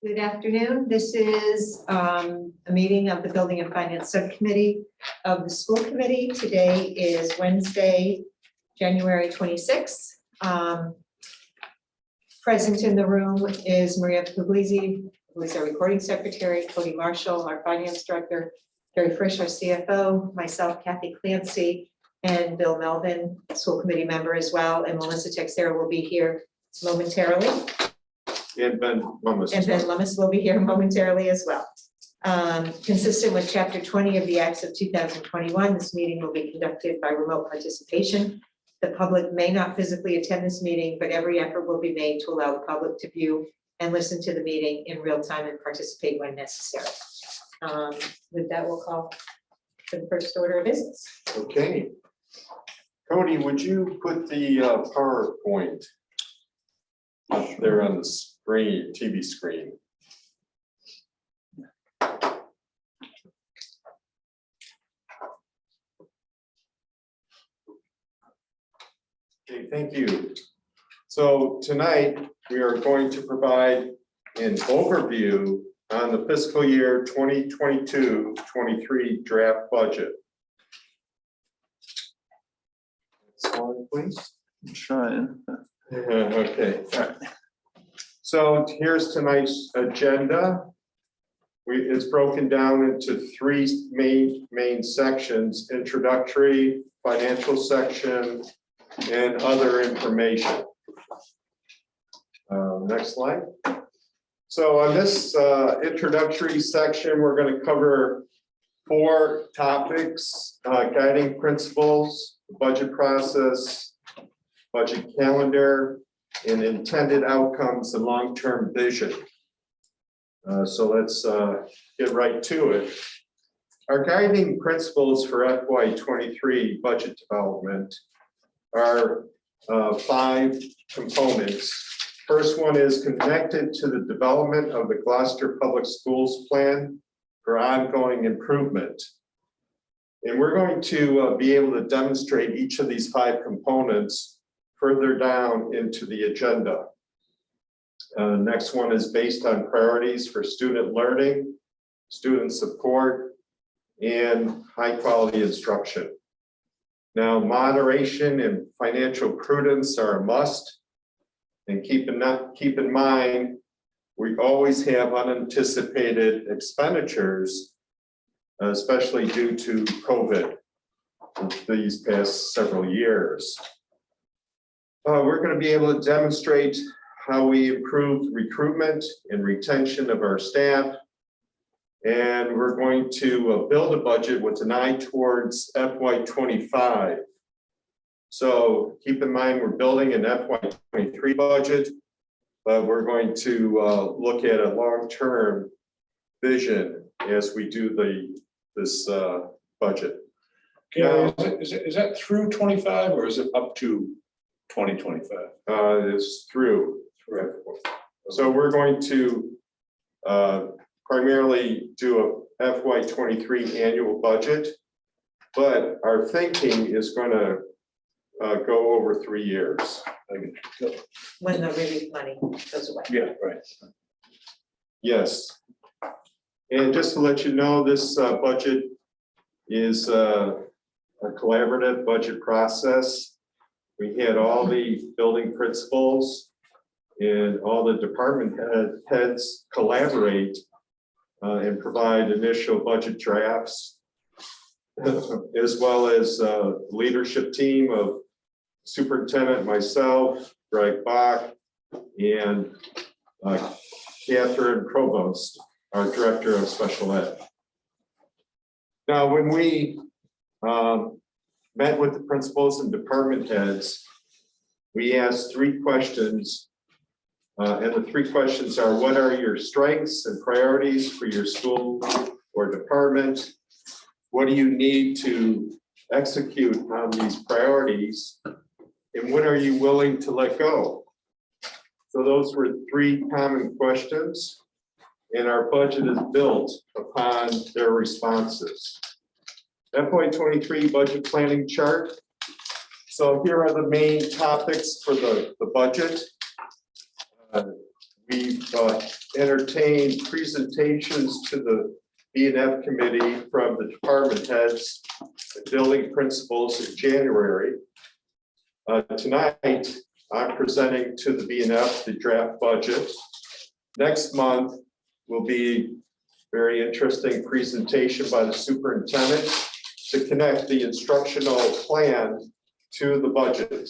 Good afternoon. This is a meeting of the Building and Finance Subcommittee of the School Committee. Today is Wednesday, January 26th. Present in the room is Maria Puglisi, who is our recording secretary, Cody Marshall, our finance director, Gary Frisch, our CFO, myself, Kathy Clancy, and Bill Melvin, school committee member as well, and Melissa Texera will be here momentarily. And Ben Lummis. And Ben Lummis will be here momentarily as well. Consistent with Chapter 20 of the Acts of 2021, this meeting will be conducted by remote participation. The public may not physically attend this meeting, but every effort will be made to allow the public to view and listen to the meeting in real time and participate when necessary. With that, we'll call for the first order of business. Okay. Cody, would you put the PowerPoint up there on the screen, TV screen? Okay, thank you. So tonight we are going to provide an overview on the fiscal year 2022-23 draft budget. Next one, please. I'm trying. Okay. So here's tonight's agenda. It's broken down into three main sections: introductory, financial section, and other information. Next slide. So on this introductory section, we're going to cover 4 topics: guiding principles, the budget process, budget calendar, and intended outcomes and long-term vision. So let's get right to it. Our guiding principles for FY23 budget development are 5 components. First one is connected to the development of the Gloucester Public Schools plan for ongoing improvement. And we're going to be able to demonstrate each of these 5 components further down into the agenda. Next one is based on priorities for student learning, student support, and high quality instruction. Now, moderation and financial prudence are a must. And keep in mind, we always have unanticipated expenditures, especially due to COVID these past several years. We're going to be able to demonstrate how we improve recruitment and retention of our staff. And we're going to build a budget with an eye towards FY25. So keep in mind, we're building an FY23 budget, but we're going to look at a long-term vision as we do this budget. Gary, is that through 25 or is it up to 2025? It's through. So we're going to primarily do a FY23 annual budget, but our thinking is going to go over 3 years. When the relief money goes away. Yeah, right. Yes. And just to let you know, this budget is a collaborative budget process. We had all the building principals and all the department heads collaborate and provide initial budget drafts, as well as a leadership team of superintendent, myself, Greg Bach, and Catherine Provost, our director of special ed. Now, when we met with the principals and department heads, we asked 3 questions. And the 3 questions are: what are your strengths and priorities for your school or department? What do you need to execute on these priorities? And what are you willing to let go? So those were 3 common questions, and our budget is built upon their responses. FY23 budget planning chart. So here are the main topics for the budget. We've entertained presentations to the B&F committee from the department heads and building principals in January. Tonight, I'm presenting to the B&F the draft budget. Next month will be a very interesting presentation by the superintendent to connect the instructional plan to the budget.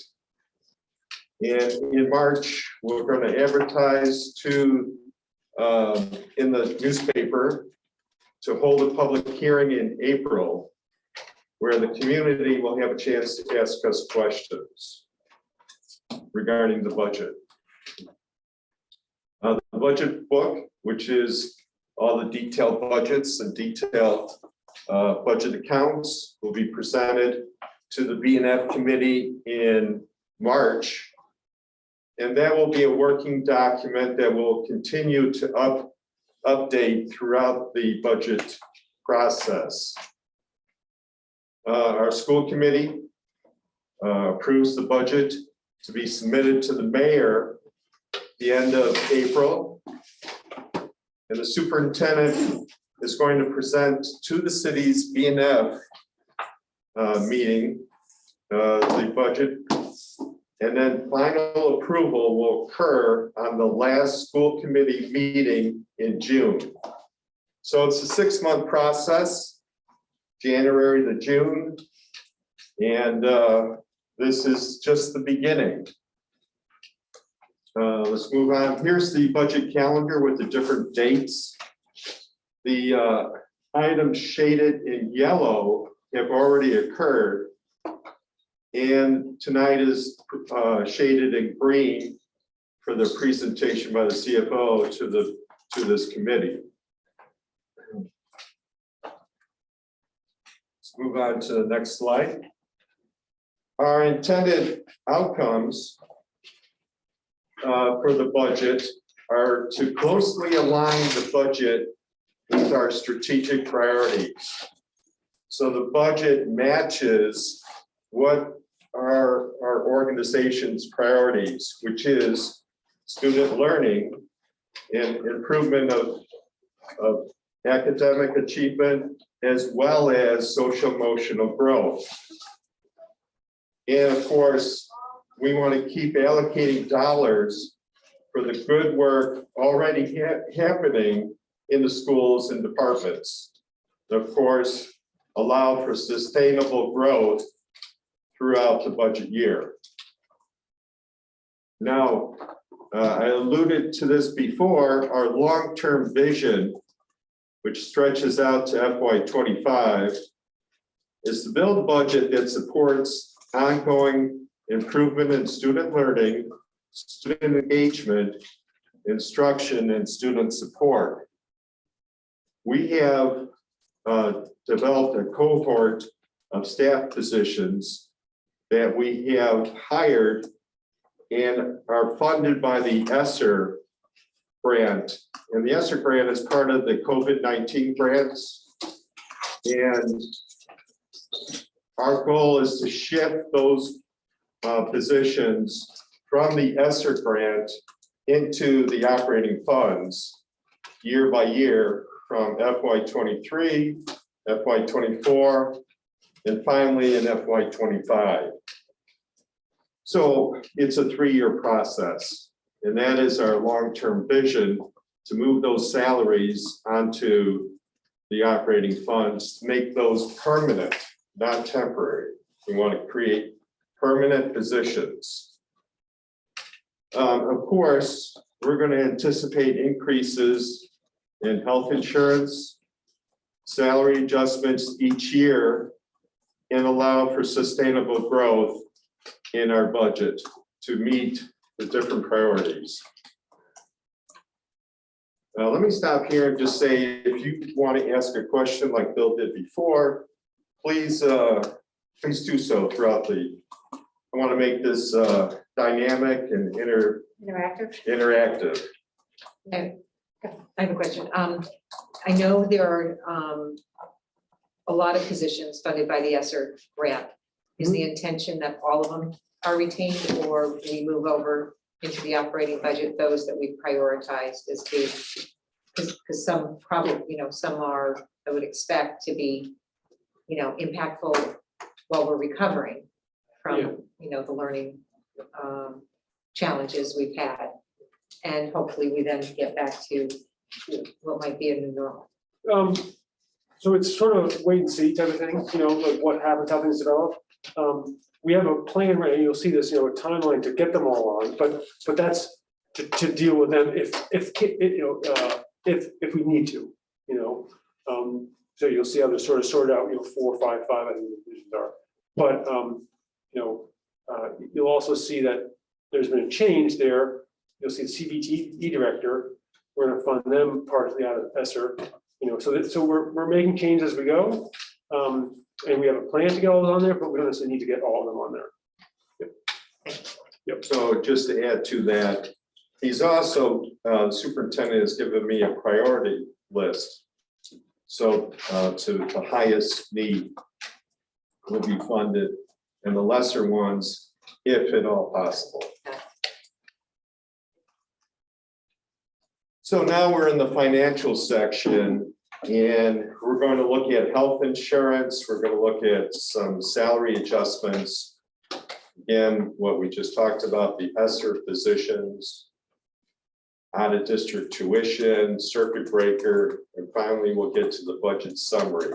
And in March, we're going to advertise in the newspaper to hold a public hearing in April, where the community will have a chance to ask us questions regarding the budget. The budget book, which is all the detailed budgets and detailed budget accounts, will be presented to the B&F committee in March. And that will be a working document that will continue to update throughout the budget process. Our school committee approves the budget to be submitted to the mayor at the end of April. And the superintendent is going to present to the city's B&F meeting the budget. And then final approval will occur on the last school committee meeting in June. So it's a 6-month process, January to June. And this is just the beginning. Let's move on. Here's the budget calendar with the different dates. The items shaded in yellow have already occurred. And tonight is shaded in green for the presentation by the CFO to this committee. Let's move on to the next slide. Our intended outcomes for the budget are to closely align the budget with our strategic priorities. So the budget matches what are our organization's priorities, which is student learning and improvement of academic achievement, as well as social emotional growth. And of course, we want to keep allocating dollars for the good work already happening in the schools and departments. And of course, allow for sustainable growth throughout the budget year. Now, I alluded to this before, our long-term vision, which stretches out to FY25, is to build a budget that supports ongoing improvement in student learning, student engagement, instruction, and student support. We have developed a cohort of staff positions that we have hired and are funded by the ESSER grant. And the ESSER grant is part of the COVID-19 grants. And our goal is to shift those positions from the ESSER grant into the operating funds year by year from FY23, FY24, and finally in FY25. So it's a 3-year process, and that is our long-term vision to move those salaries onto the operating funds, to make those permanent, not temporary. We want to create permanent positions. Of course, we're going to anticipate increases in health insurance, salary adjustments each year, and allow for sustainable growth in our budget to meet the different priorities. Let me stop here and just say, if you want to ask a question like Bill did before, please do so throughout I want to make this dynamic and interactive. I have a question. I know there are a lot of positions funded by the ESSER grant. Is the intention that all of them are retained, or do we move over into the operating budget those that we prioritized as being? Because some probably, some are, I would expect to be, impactful while we're recovering from, the learning challenges we've had. And hopefully we then get back to what might be a new normal. So it's sort of wait and see type of thing, like what happens, how things develop. We have a plan, right, and you'll see this, a timeline to get them all on, but that's to deal with them if we need to, so you'll see how they're sort of sorted out, 4, 5, 5, I think the divisions are. But, you'll also see that there's been a change there. You'll see the CVT director, we're gonna fund them partially out of ESSER, so we're making changes as we go. And we have a plan to get all those on there, but we don't necessarily need to get all of them on there. Yep. So just to add to that, he's also, the superintendent has given me a priority list. So to the highest need will be funded, and the lesser ones, if at all possible. So now we're in the financial section, and we're going to look at health insurance. We're going to look at some salary adjustments. Again, what we just talked about, the ESSER positions, out of district tuition, circuit breaker, and finally we'll get to the budget summary.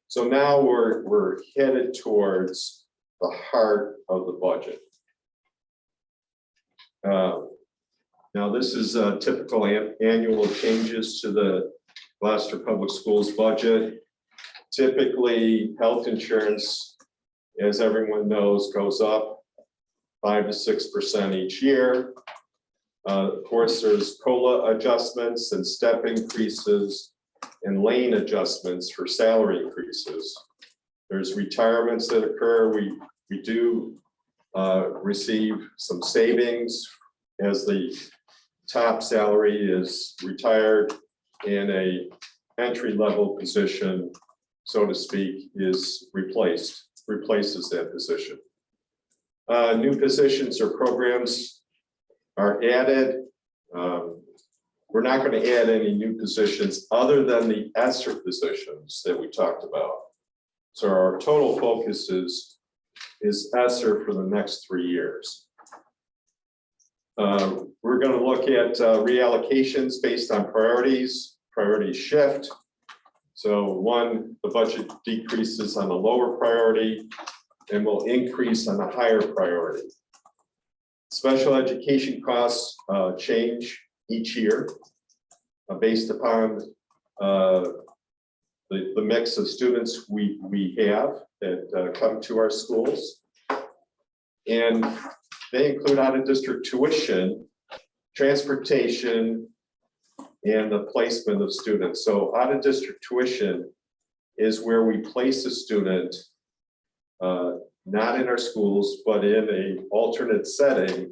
So now we're headed towards the heart of the budget. Now this is typical annual changes to the Gloucester Public Schools budget. Typically, health insurance, as everyone knows, goes up 5 to 6% each year. Of course, there's COLA adjustments and step increases and lane adjustments for salary increases. There's retirements that occur. We do receive some savings as the top salary is retired and a entry-level position, so to speak, is replaces that position. New positions or programs are added. We're not going to add any new positions other than the ESSER positions that we talked about. So our total focus is ESSER for the next 3 years. We're going to look at reallocations based on priorities shift. So one, the budget decreases on a lower priority and will increase on a higher priority. Special education costs change each year based upon the mix of students we have that come to our schools. And they include out-of-district tuition, transportation, and the placement of students. So out-of-district tuition is where we place a student, not in our schools, but in an alternate setting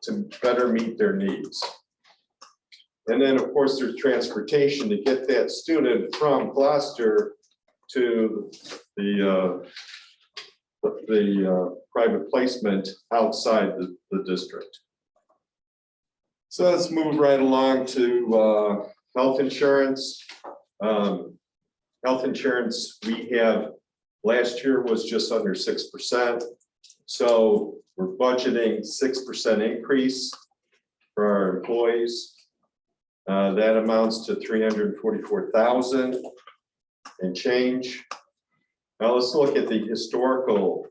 to better meet their needs. And then, of course, there's transportation to get that student from Gloucester to the private placement outside the district. So let's move right along to health insurance. Health insurance we have last year was just under 6%. So we're budgeting 6% increase for our employees. That amounts to $344,000 and change. Now let's look at the historical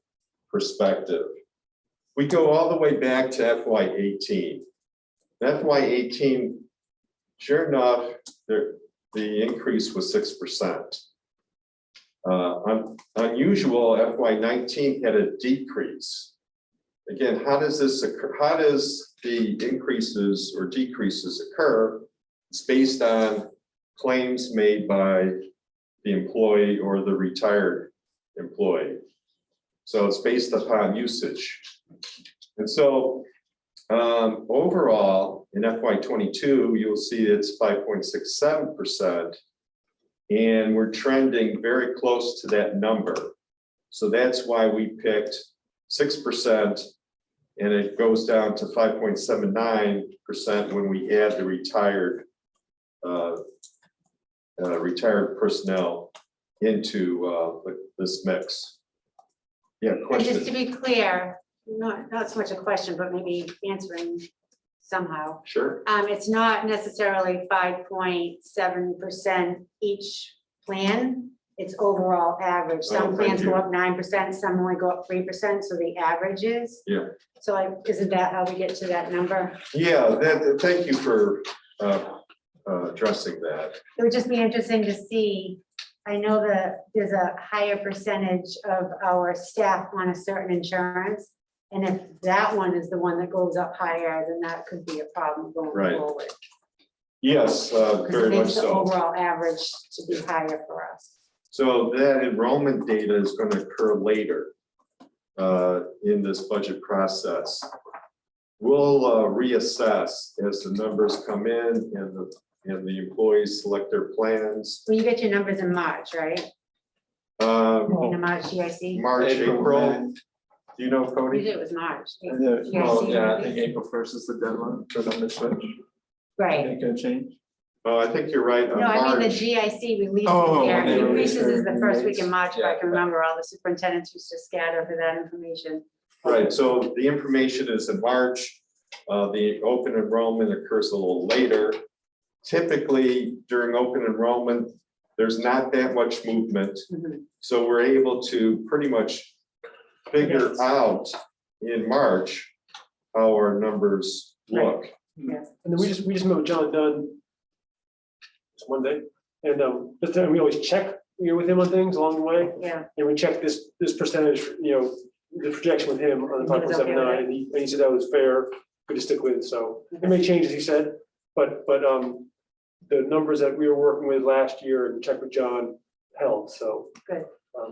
perspective. We go all the way back to FY18. FY18, sure enough, the increase was 6%. Unusual, FY19 had a decrease. Again, how does this occur? How does the increases or decreases occur? It's based on claims made by the employee or the retired employee. So it's based upon usage. And so overall in FY22, you'll see it's 5.67%. And we're trending very close to that number. So that's why we picked 6%, and it goes down to 5.79% when we add the retired personnel into this mix. Yeah, And question. just to be clear, not so much a question, but maybe answering somehow. Sure. It's not necessarily 5.7% each plan. It's overall average. Oh, Some thank plans go you. up 9%, some only go up 3%, so the average is. Yeah. So isn't that how we get to that number? Yeah, thank you for addressing that. It would just be interesting to see. I know that there's a higher percentage of our staff on a certain insurance. And if that one is the one that goes up higher, then that could be a problem going Right. forward. Yes, Because it very much makes the so. overall average to be higher for us. So that enrollment data is going to occur later in this budget process. We'll reassess as the numbers come in and the employees select their plans. Well, you get your numbers in March, right? In the March GIC? March, April. Do you know, Cody? Usually it was March. Well, yeah, I think April 1st is the deadline for them to switch. Right. Ain't gonna change. Oh, I think you're right. on No, I mean the March. GIC releases Oh, here. when they It release releases is the their first week in rates. March, but I Yeah. can remember all the superintendents used to scatter for that information. Right, so the information is in March. The open enrollment occurs a little later. Typically, during open enrollment, there's not that much movement. Mhm. So we're able to pretty much figure out in March how our numbers look. Yes. And then we just met with John Dunn it's Monday, and but then we always check, with him on things along the way, Yeah. and we check this percentage, the projection with him on the He was okay with 5.79, and he said that was fair, good to stick with, so it may change, as he said, but the numbers that we were working with last year and checked with John held, so. Good.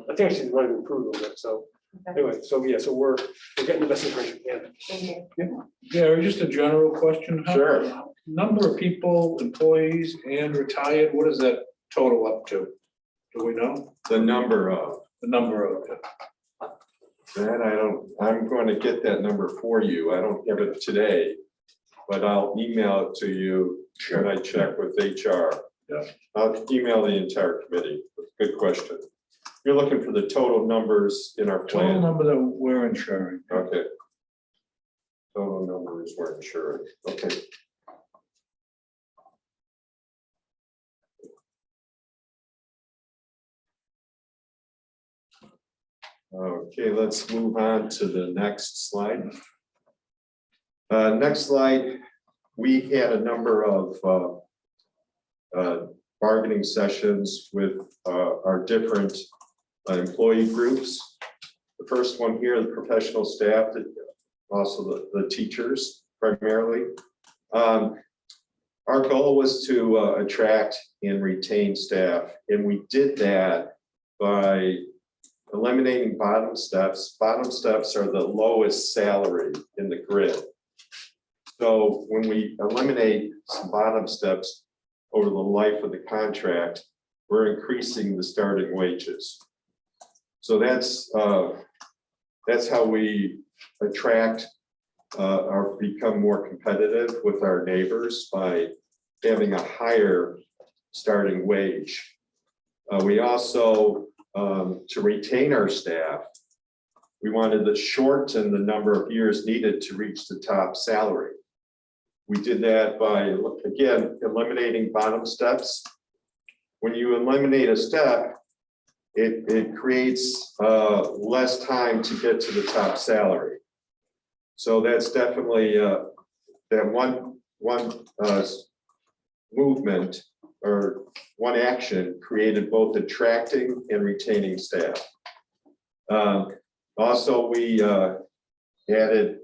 I think actually might have improved a little bit, so Okay. anyway, so yeah, so we're getting the best information we can. Thank you. Yeah, just a general question. How- Sure. Number of people, employees and retired, what is that total up to? Do we know? The number of, The number of, that I'm going to get that number for you. I don't have it today, but I'll email it to you when I check with HR. Yeah. I'll email the entire committee. Good question. You're looking for the total numbers in our total plan. number that we're insuring. Okay. Total numbers were insured. Okay. Okay, let's move on to the next slide. Next slide, we had a number of bargaining sessions with our different employee groups. The first one here, the professional staff, also the teachers primarily. Our goal was to attract and retain staff, and we did that by eliminating bottom steps. Bottom steps are the lowest salary in the grid. So when we eliminate some bottom steps over the life of the contract, we're increasing the starting wages. So that's how we attract or become more competitive with our neighbors by having a higher starting wage. We also, to retain our staff, we wanted to shorten the number of years needed to reach the top salary. We did that by, again, eliminating bottom steps. When you eliminate a step, it creates less time to get to the top salary. So that's definitely that one movement or one action created both attracting and retaining staff. Also, we added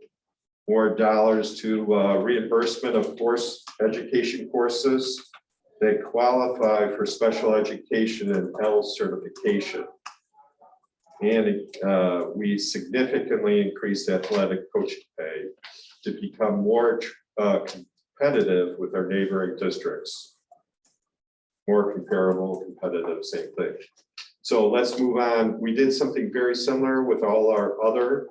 more dollars to reimbursement of education courses that qualify for special education and L certification. And we significantly increased athletic coaching pay to become more competitive with our neighboring districts. More comparable, competitive, same thing. So let's move on. We did something very similar with all our other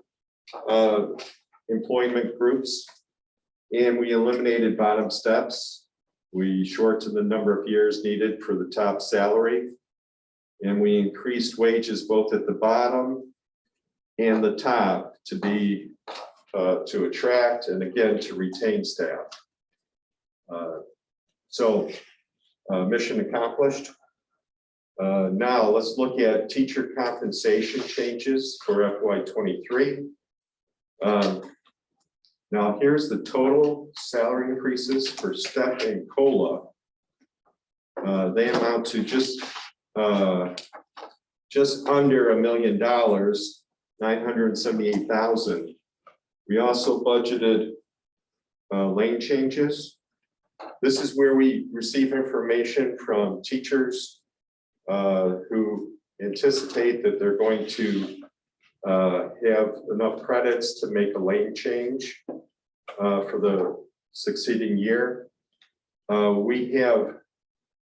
employment groups. And we eliminated bottom steps. We shortened the number of years needed for the top salary. And we increased wages both at the bottom and the top to be, to attract and again, to retain staff. So mission accomplished. Now let's look at teacher compensation changes for FY23. Now here's the total salary increases for step and COLA. They amount to just under $1 million, 978,000. We also budgeted lane changes. This is where we receive information from teachers who anticipate that they're going to have enough credits to make a lane change for the succeeding year. We have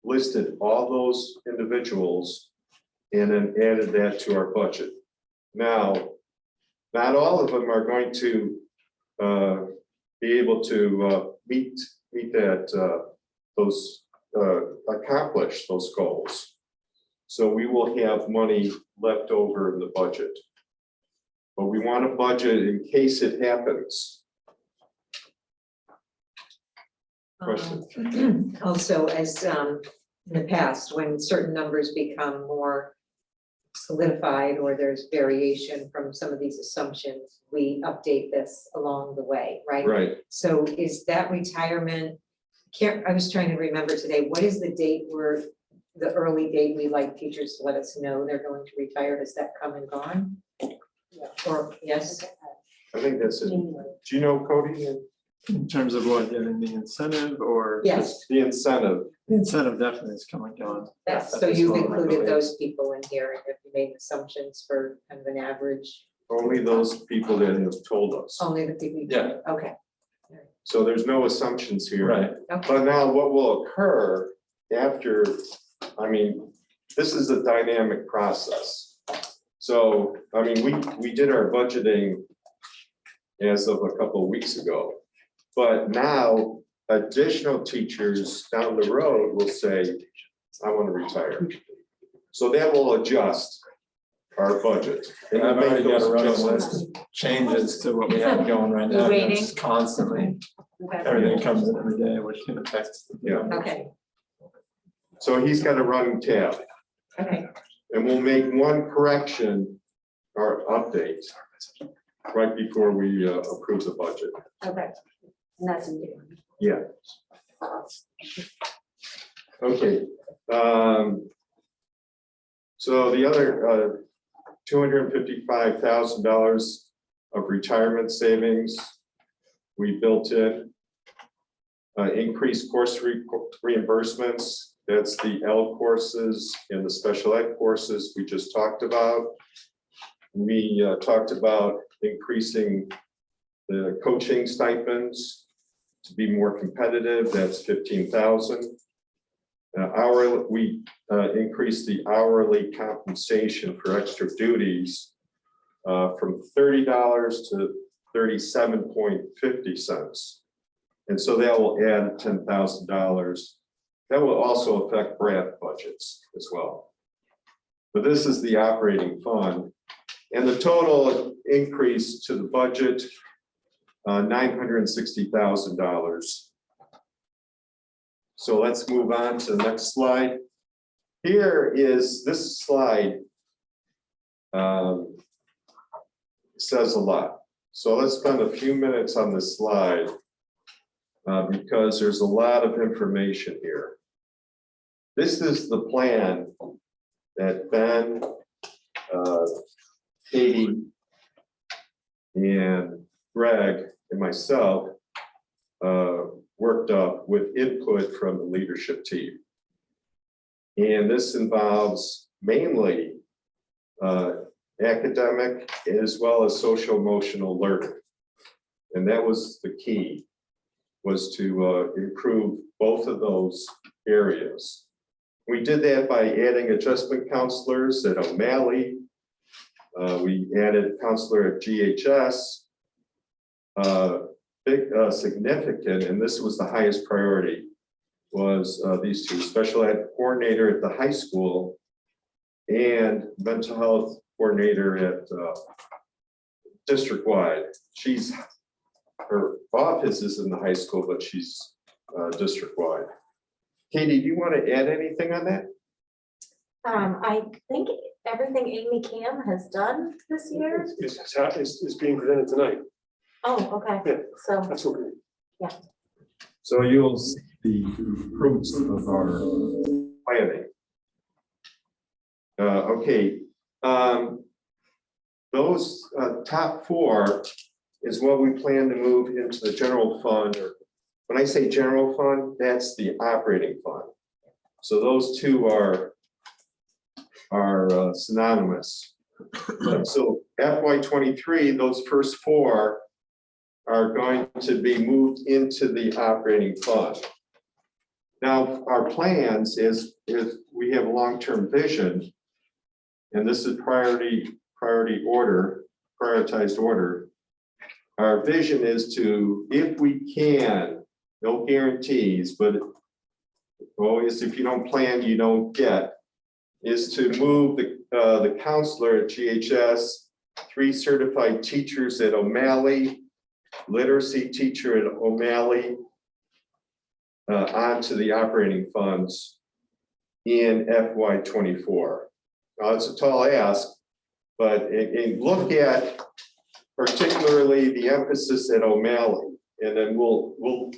listed all those individuals and then added that to our budget. Now, not all of them are going to be able to meet that accomplish those goals. So we will have money left over in the budget. But we want a budget in case it happens. Question? Also, as in the past, when certain numbers become more solidified or there's variation from some of these assumptions, we update this along the way, right? Right. So is that retirement, I was trying to remember today, what is the date where the early date we like teachers to let us know they're going to retire? Has that come and gone? Or, yes? I think that's it. Do you know, Cody? In terms of what, getting the incentive or? Yes, The incentive. The incentive definitely is coming down. that's, so you've included those people in here and have you made assumptions for kind of an average, Only those people that have told us. only the people? you- Yeah. Okay, So there's no assumptions here. Right. okay, But now what will occur after, I mean, this is a dynamic process. So, I mean, we did our budgeting as of a couple of weeks ago. But now additional teachers down the road will say, I want to retire. So that will adjust our budget. And I've we'll make already got those a running adjustments. list of changes to what we have going right now. You're and waiting? it's constantly, Okay. everything comes in every day, which can affect. Yeah. okay, So he's got a running tab. okay, And we'll make one correction or update right before we approve the budget. Okay. And that's in here. Yeah. Okay. So the other $255,000 of retirement savings we built in. Increased course reimbursements. That's the L courses and the special ed courses we just talked about. We talked about increasing the coaching stipends to be more competitive. That's 15,000. Hourly, we increased the hourly compensation for extra duties from $30 to 37.50 cents. And so that will add $10,000. That will also affect BRAD budgets as well. But this is the operating fund. And the total increase to the budget, $960,000. So let's move on to the next slide. Here is this slide says a lot. So let's spend a few minutes on this slide because there's a lot of information here. This is the plan that Ben, Katie, and Greg and myself worked up with input from the leadership team. And this involves mainly academic as well as social emotional learning. And that was the key, was to improve both of those areas. We did that by adding adjustment counselors at O'Malley. We added counselor at GHS. Big, significant, and this was the highest priority, was these two, special ed coordinator at the high school and mental health coordinator at district-wide. Her office is in the high school, but she's district-wide. Katie, do you want to add anything on that? I think everything Amy Cam has done this year. Is being presented tonight. Oh, okay. Yeah. So, Absolutely. So you'll see the fruits of our planning. Okay, those top four is what we plan to move into the general fund. Or when I say general fund, that's the operating fund. So those two are synonymous. So FY23, those first four are going to be moved into the operating fund. Now, our plans is we have a long-term vision, and this is prioritized order. Our vision is to, if we can, no guarantees, but always if you don't plan, you don't get, is to move the counselor at GHS, 3 certified teachers at O'Malley, literacy teacher at O'Malley, onto the operating funds in FY24. Now, it's a tall ask, but look at particularly the emphasis at O'Malley, and then we'll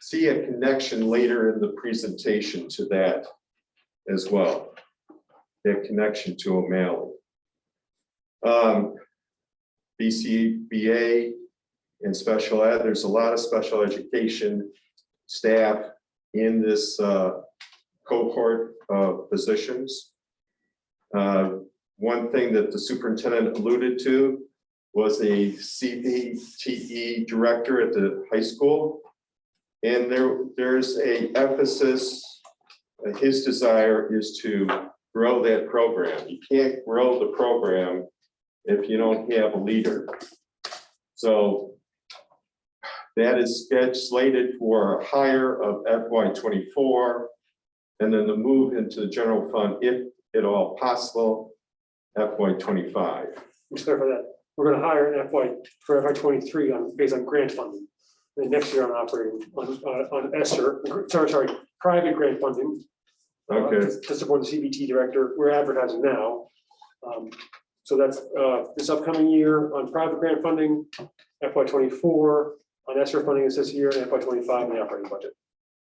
see a connection later in the presentation to that as well, that connection to O'Malley. BCBA and special ed, there's a lot of special education staff in this cohort of positions. One thing that the superintendent alluded to was a CPTE director at the high school. And there's a emphasis, his desire is to grow that program. You can't grow the program if you don't have a leader. So that is slated for a hire of FY24, and then the move into the general fund, if at all possible, FY25. Just clarify that. We're going to hire an for FY23 based on grant funding. And next year on operating on ESSER, private grant funding. Okay. To support the CBT director. We're advertising now. So that's this upcoming year on private grant funding, FY24 on ESSER funding is this year, and FY25 in the operating budget.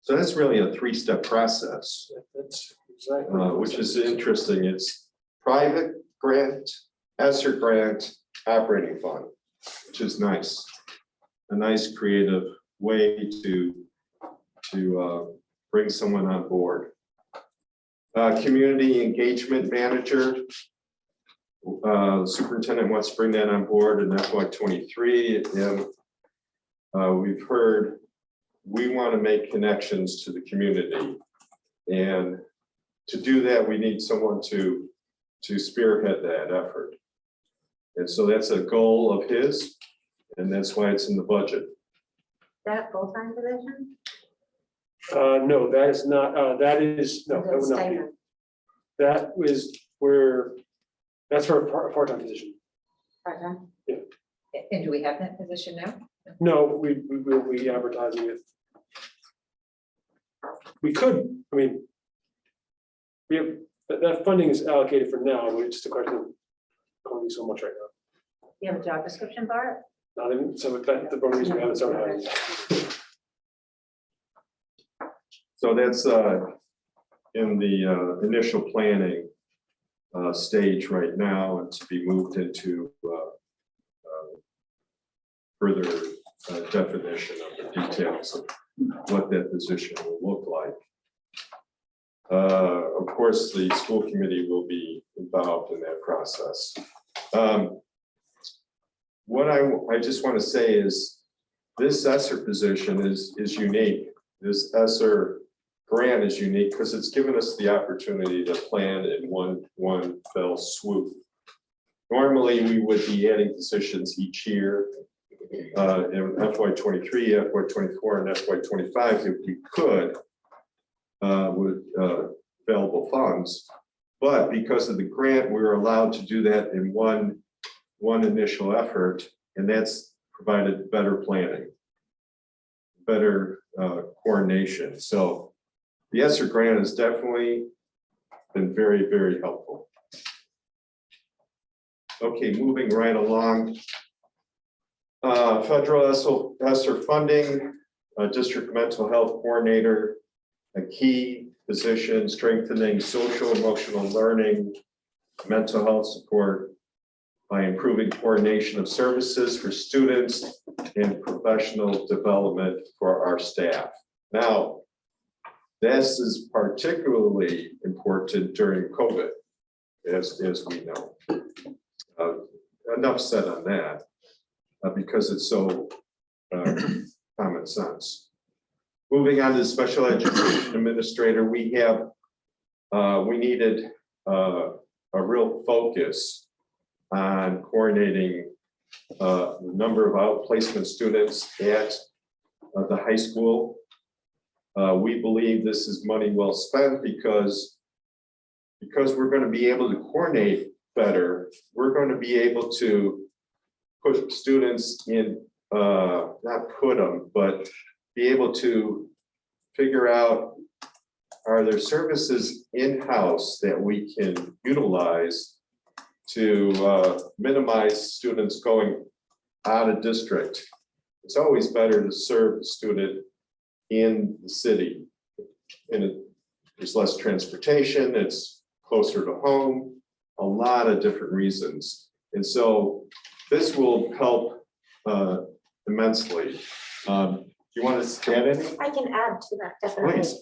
So that's really a 3-step process, That's exactly. which is interesting. It's private grant, ESSER grant, operating fund, which is nice. A nice creative way to bring someone on board. Community engagement manager. Superintendent wants to bring that on board in FY23. And we've heard we want to make connections to the community. And to do that, we need someone to spearhead that effort. And so that's a goal of his, and that's why it's in the budget. That full-time position? No, that is not, that is, no, that would not be. Stipend. That is where, that's for a part-time position. Part-time? And do we have that position now? No, we will be advertising it. We could, I mean, we have, that funding is allocated for now, but it's just a question of going to do so much right now. You have a job description for it? Not even, so that's the reason we haven't started. So that's in the initial planning stage right now, and to be moved into further definition of the details of what that position will look like. Of course, the school committee will be involved in that process. What I just want to say is this ESSER position is unique. This ESSER grant is unique because it's given us the opportunity to plan in one fell swoop. Normally, we would be adding positions each year in FY23, FY24, and FY25 if we could with available funds. But because of the grant, we were allowed to do that in one initial effort, and that's provided better planning, better coordination. So the ESSER grant has definitely been very, very helpful. Okay, moving right along. Federal ESSER funding, district mental health coordinator, a key position, strengthening social emotional learning, mental health support by improving coordination of services for students and professional development for our staff. Now, this is particularly important during COVID, as we know. Enough said on that, because it's so common sense. Moving on to the special education administrator, we needed a real focus on coordinating the number of outplacement students at the high school. We believe this is money well spent because we're going to be able to coordinate better. We're going to be able to put students in, not put them, but be able to figure out, are there services in-house that we can utilize to minimize students going out of district. It's always better to serve the student in the city. And there's less transportation, it's closer to home, a lot of different reasons. And so this will help immensely. Do you want to add anything? I can add to that, definitely. Please.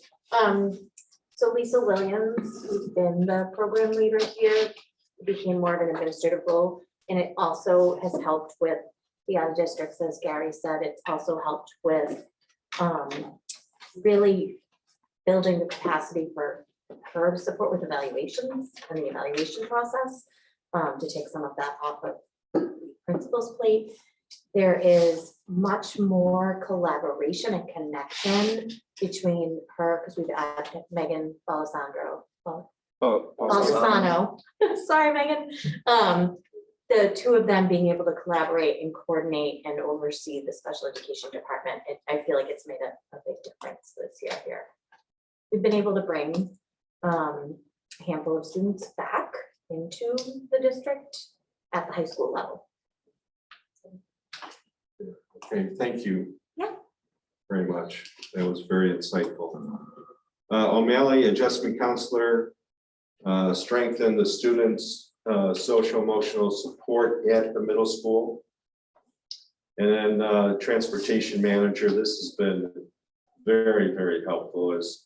So Lisa Williams, who's been the program leader here, became more of an administrative role. And it also has helped with the out of districts, as Gary said. It's also helped with really building the capacity for her to support with evaluations and the evaluation process, to take some of that off of the principal's plate. There is much more collaboration and connection between her, because we've added Megan Balesandro. Balsano. Sorry, Megan. The two of them being able to collaborate and coordinate and oversee the special education department. I feel like it's made a big difference this year here. We've been able to bring a handful of students back into the district at the high school level. Okay, thank you. Yeah. Very much. That was very insightful. O'Malley, adjustment counselor, strengthen the students' social emotional support at the middle school. And then transportation manager, this has been very, very helpful as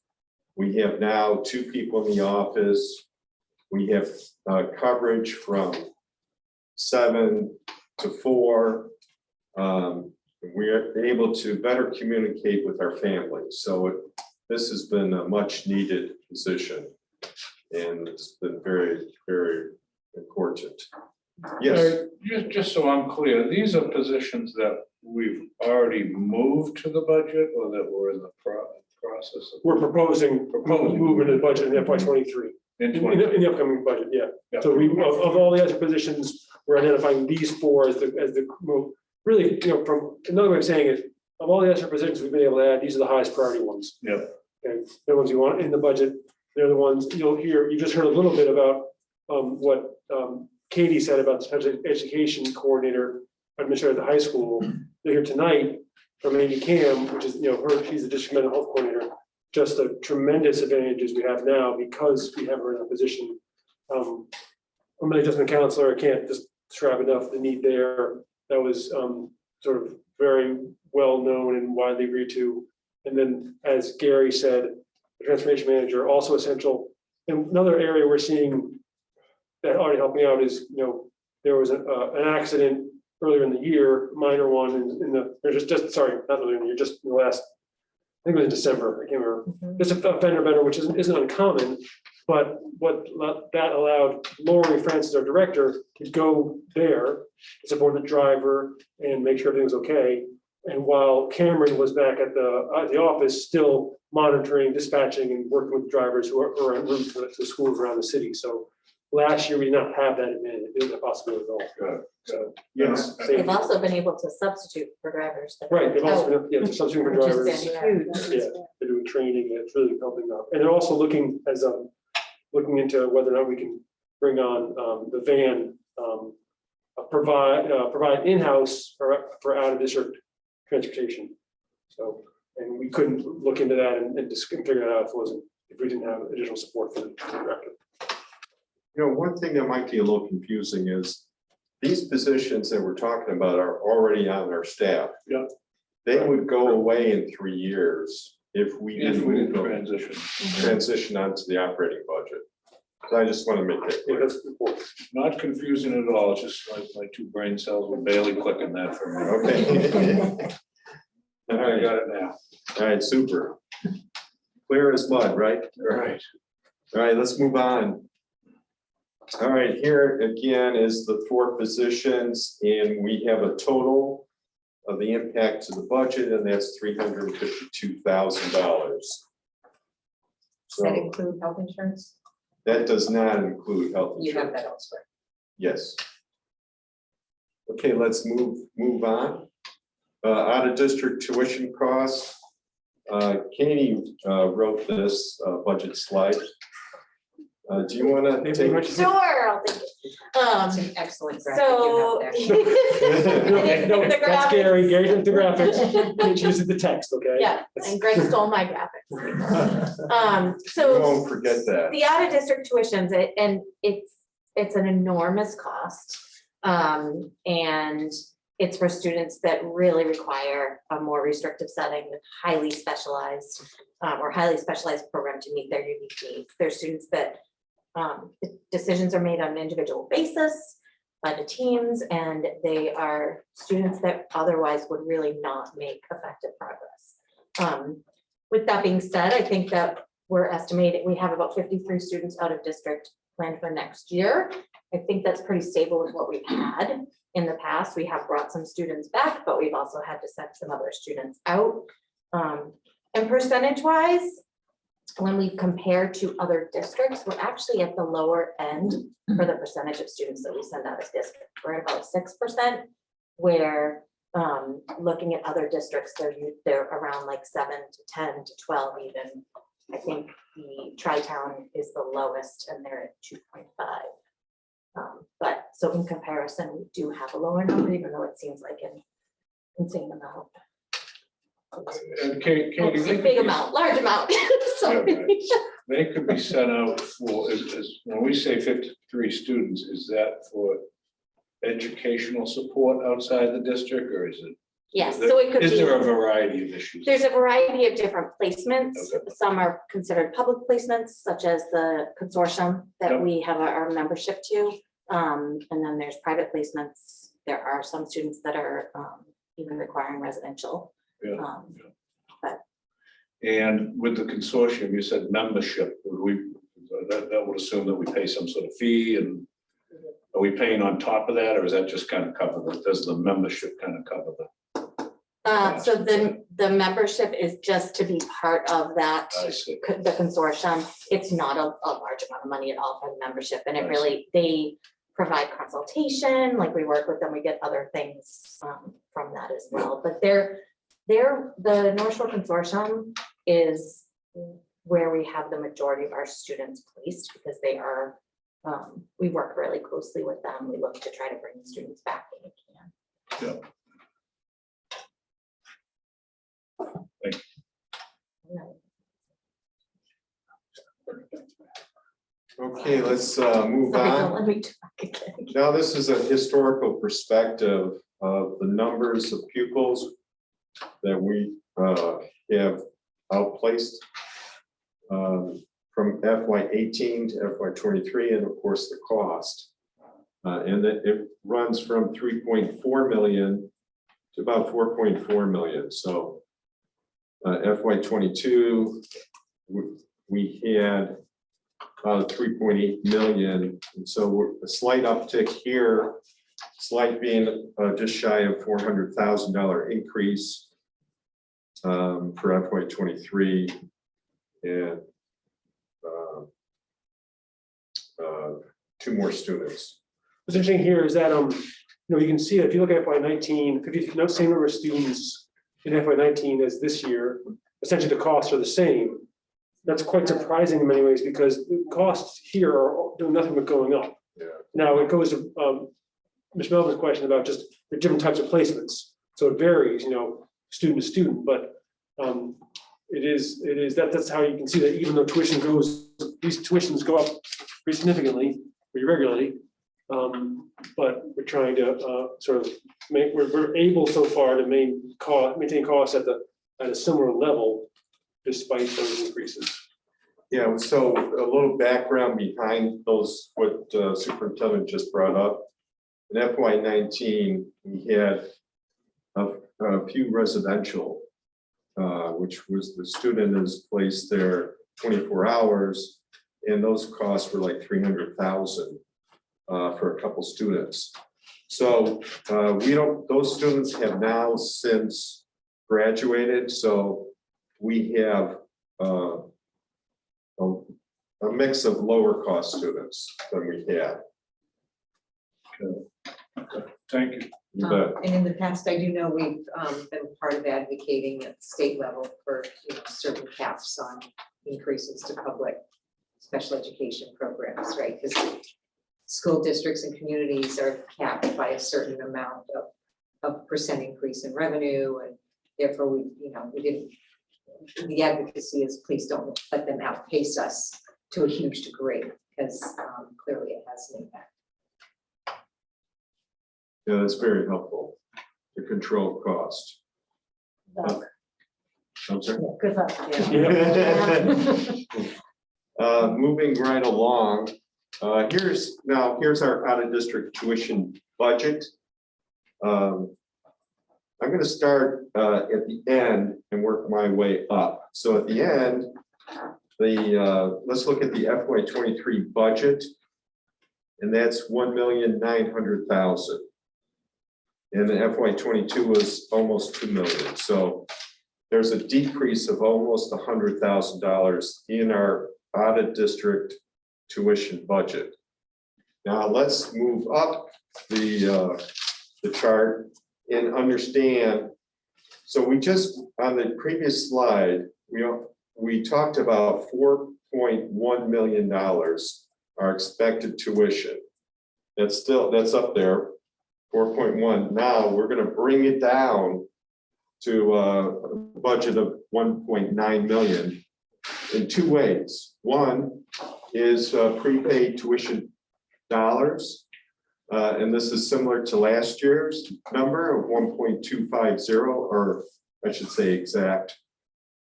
we have now 2 people in the office. We have coverage from 7 to 4. We are able to better communicate with our families. So this has been a much needed position and it's been very, very important. Yes. Just so I'm clear, these are positions that we've already moved to the budget or that we're in the process of? We're proposing movement of the budget in FY23, In in the upcoming budget, yeah. Yeah. So we, of all the other positions, we're identifying these 4 as the really, from another way of saying it, of all the extra positions we've been able to add, these are the highest priority ones. Yeah. And the ones you want in the budget, they're the ones you'll hear. You just heard a little bit about what Katie said about the special education coordinator administrator at the high school. They're here tonight from Amy Cam, which is, she's the district mental health coordinator. Just the tremendous advantages we have now because we have her in a position. I'm an adjustment counselor. I can't just describe enough the need there. That was sort of very well known and widely agreed to. And then, as Gary said, the transformation manager also essential. And another area we're seeing that already helping out is, there was an accident earlier in the year, minor one, in the, or just sorry, not earlier in the year, just in the last think it was in December, I can't remember. Mhm. It's a fender bender, which isn't uncommon, but that allowed Lori Francis, our director, to go there, to support the driver and make sure everything was okay. And while Cameron was back at the office, still monitoring, dispatching, and working with drivers who are en route to schools around the city. So last year, we did not have that advantage, it was a possibility at all. Good. So, yes. Yeah. same. They've also been able to substitute for drivers. that Right, they've also out, been, yeah, substituting for which has drivers. been huge. Yeah, they're doing training, and it's really helping out. And they're also looking looking into whether or not we can bring on the van, provide in-house for out-of-district transportation. So, and we couldn't look into that and just figure it out if we didn't have additional support for the director. You know, one thing that might be a little confusing is these positions that we're talking about are already on our staff. Yeah. They would go away in 3 years if we If didn't we move didn't them, transition, onto the operating budget. So I just want to make that Yeah, clear. that's important. not confusing at all, it's just like my two brain cells were barely clicking that for me. Okay. All I right, got it now. all right, super. Clear as mud, right? Right. All right, let's move on. All right, here again is the 4 positions, and we have a total of the impact to the budget, and that's $352,000. Does that So include health insurance? that does not include health You have insurance. that elsewhere. Yes. Okay, let's move on. Out of district tuition costs. Katie wrote this budget slide. Do you want to take? Sure, I'll take it. It's an excellent graphic So. you have there. No, The that's Gary, graphics. Gary did the graphics, Gage uses the text, okay? Yeah, and Greg stole my graphics. We So. won't forget that. The out of district tuitions, and it's an enormous cost. And it's for students that really require a more restrictive setting with highly specialized program to meet their unique needs. There's students that the decisions are made on an individual basis by the teams, and they are students that otherwise would really not make effective progress. With that being said, I think that we're estimating, we have about 53 students out of district planned for next year. I think that's pretty stable with what we've had in the past. We have brought some students back, but we've also had to send some other students out. And percentage wise, when we compare to other districts, we're actually at the lower end for the percentage of students that we send out of district. We're at about 6%, where looking at other districts, they're around like 7 to 10 to 12 even. I think the Tri-Town is the lowest and they're at 2.5. But so in comparison, we do have a lower number, even though it seems like an insane amount. And Katie, they It's a could big be- amount, large amount. So- Yeah, right. They could be sent out for, when we say 53 students, is that for educational support outside the district, or is it? Yes, so it could Is there a be, variety of issues? there's a variety of different placements. Okay. Some are considered public placements, such as the consortium that Yep. we have our membership to. And then there's private placements. There are some students that are even requiring residential. Yeah. But And with the consortium, you said membership, that would assume that we pay some sort of fee, and are we paying on top of that, or is that just kind of cover the, does the membership kind of cover the? so the membership is just to be part of that, I see. the consortium. It's not a large amount of money at all for the membership, and it I really, they provide consultation, like we work with them, we get other things from that as well. But the North Shore Consortium is where we have the majority of our students placed, because they are, we work really closely with them. We look to try to bring the students back when we can. Yeah. Okay, let's move Sorry, don't on. let me talk again. Now, this is a historical perspective of the numbers of pupils that we have outplaced from FY 18 to FY 23, and of course, the cost. And that it runs from 3.4 million to about 4.4 million. So FY 22, we had 3.8 million, and so we're a slight uptick here, slight being just shy of $400,000 increase for FY 23, and 2 more students. What's interesting here is that, you can see that if you look at FY 19, same number of students in FY 19 as this year, essentially the costs are the same. That's quite surprising in many ways because the costs here are doing nothing but going up. Yeah. Now it goes to Ms. Melvin's question about just the different types of placements. So it varies, student to student, but that's how you can see that even though these tuitions go up pretty significantly, pretty regularly. But we're trying to sort of we're able so far to maintain costs at a similar level despite those increases. Yeah, so a little background behind those, what Superintendent just brought up. In FY 19, we had a few residential, which was the student is placed there 24 hours, and those costs were like $300,000 for a couple students. So those students have now since graduated, so we have a mix of lower cost students than we had. Thank you. But And in the past, I do know we've been part of advocating at the state level for certain caps on increases to public special education programs, right? Because school districts and communities are capped by a certain amount of percent increase in revenue, and therefore we didn't. The advocacy is please don't let them outpace us to a huge degree, because clearly it has an impact. yeah, that's very helpful to control cost. Luck. I'm sorry. Yeah, good luck. Moving right along, here's our out-of-district tuition budget. I'm going to start at the end and work my way up. So at the end, let's look at the FY 23 budget, and that's $1,900,000. And the FY 22 was almost $2 million. So there's a decrease of almost $100,000 in our out-of-district tuition budget. Now let's move up the chart and understand. So we just, on the previous slide, we talked about $4.1 million, our expected tuition. That's up there, 4.1. Now we're going to bring it down to a budget of 1.9 million in 2 ways. One is prepaid tuition dollars. And this is similar to last year's number of 1.250, or I should say exact.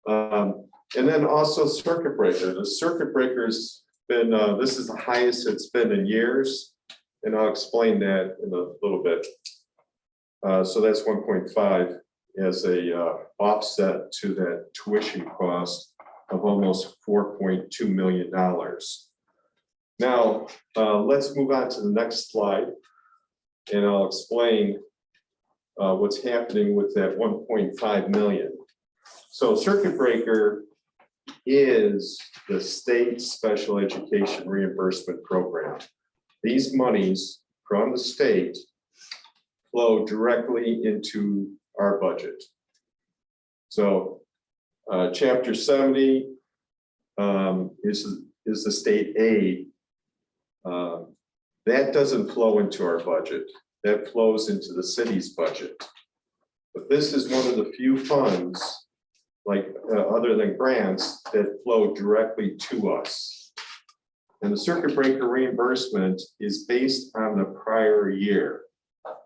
And then also circuit breaker. The circuit breaker's been, this is the highest it's been in years. And I'll explain that in a little bit. So that's 1.5 as a offset to that tuition cost of almost $4.2 million. Now, let's move on to the next slide, and I'll explain what's happening with that 1.5 million. So circuit breaker is the state special education reimbursement program. These monies from the state flow directly into our budget. So Chapter 70 is the state aid. That doesn't flow into our budget. That flows into the city's budget. But this is one of the few funds, like other than grants, that flow directly to us. And the circuit breaker reimbursement is based on the prior year.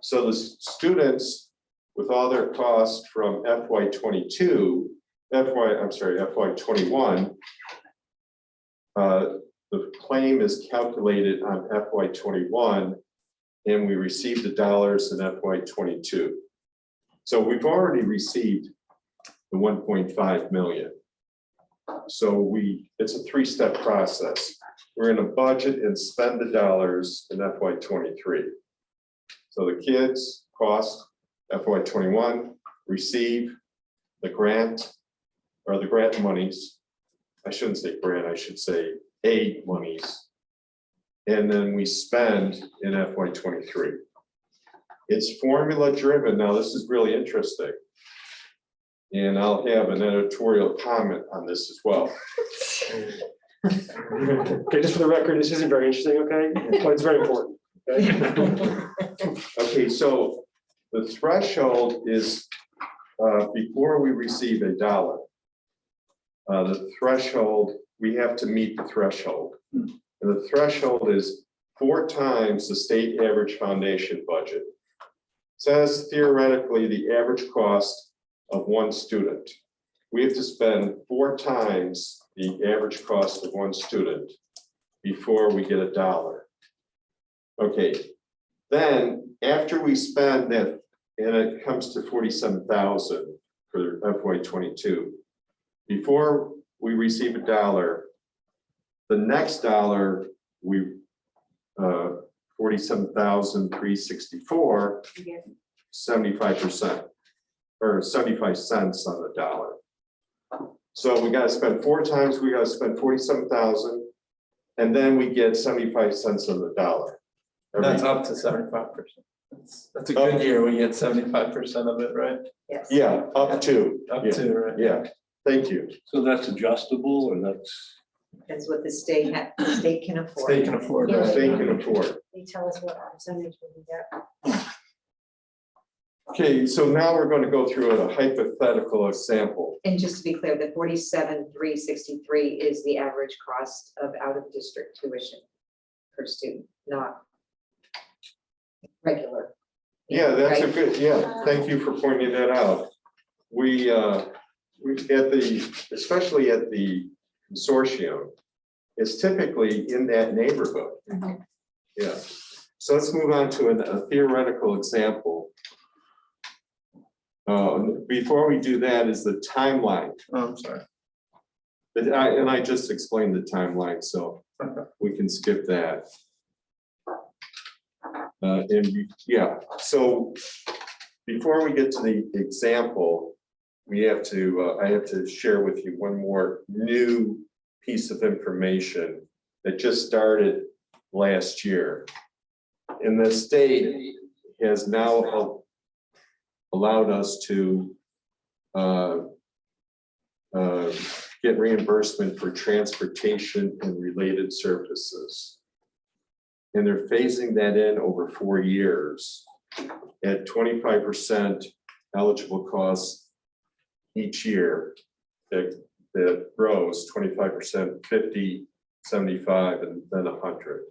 So the students, with all their costs from FY 21, the claim is calculated on FY 21, and we received the dollars in FY 22. So we've already received the 1.5 million. So it's a three-step process. We're gonna budget and spend the dollars in FY '23. So the kids cost FY '21, receive the grant or the grant monies. I shouldn't say grant, I should say aid monies. And then we spend in FY '23. It's formula driven. Now, this is really interesting. And I'll have an editorial comment on this as well. Okay, just for the record, this isn't very interesting, okay? But it's very important. Okay? Okay, so the threshold is before we receive a dollar. The threshold, we have to meet the threshold. And the threshold is 4 times the state average foundation budget. Says theoretically the average cost of one student. We have to spend 4 times the average cost of one student before we get a dollar. Okay, then after we spend that, and it comes to 47,000 for FY '22. Before we receive a dollar, the next dollar, we 47,364, 75%, or 75 cents on the dollar. So we gotta spend 4 times, we gotta spend 47,000, and then we get 75 cents on the dollar. That's up to 75%. That's a good year, we get 75% of it, right? Yes. Yeah, up to. Up Yeah, to, right? Yeah, thank you. So that's adjustable or that's? That's what the state can afford. They can afford Yeah. that. They can afford. They tell us what percentage we get. Okay, so now we're going to go through a hypothetical example. And just to be clear, the 47,363 is the average cost of out-of-district tuition per student, not regular. Yeah, that's a Right? good, yeah, thank you for pointing that out. We at the, especially at the consortium, is typically in that neighborhood. Mhm. Yeah, so let's move on to a theoretical example. Before we do that is the timeline. Oh, I'm sorry. But I just explained the timeline, so we can skip that. Yeah, so before we get to the example, we have to, I have to share with you one more new piece of information that just started last year. And the state has now allowed us to get reimbursement for transportation and related services. And they're phasing that in over 4 years at 25% eligible costs each year. That grows 25%, 50, 75, and then 100.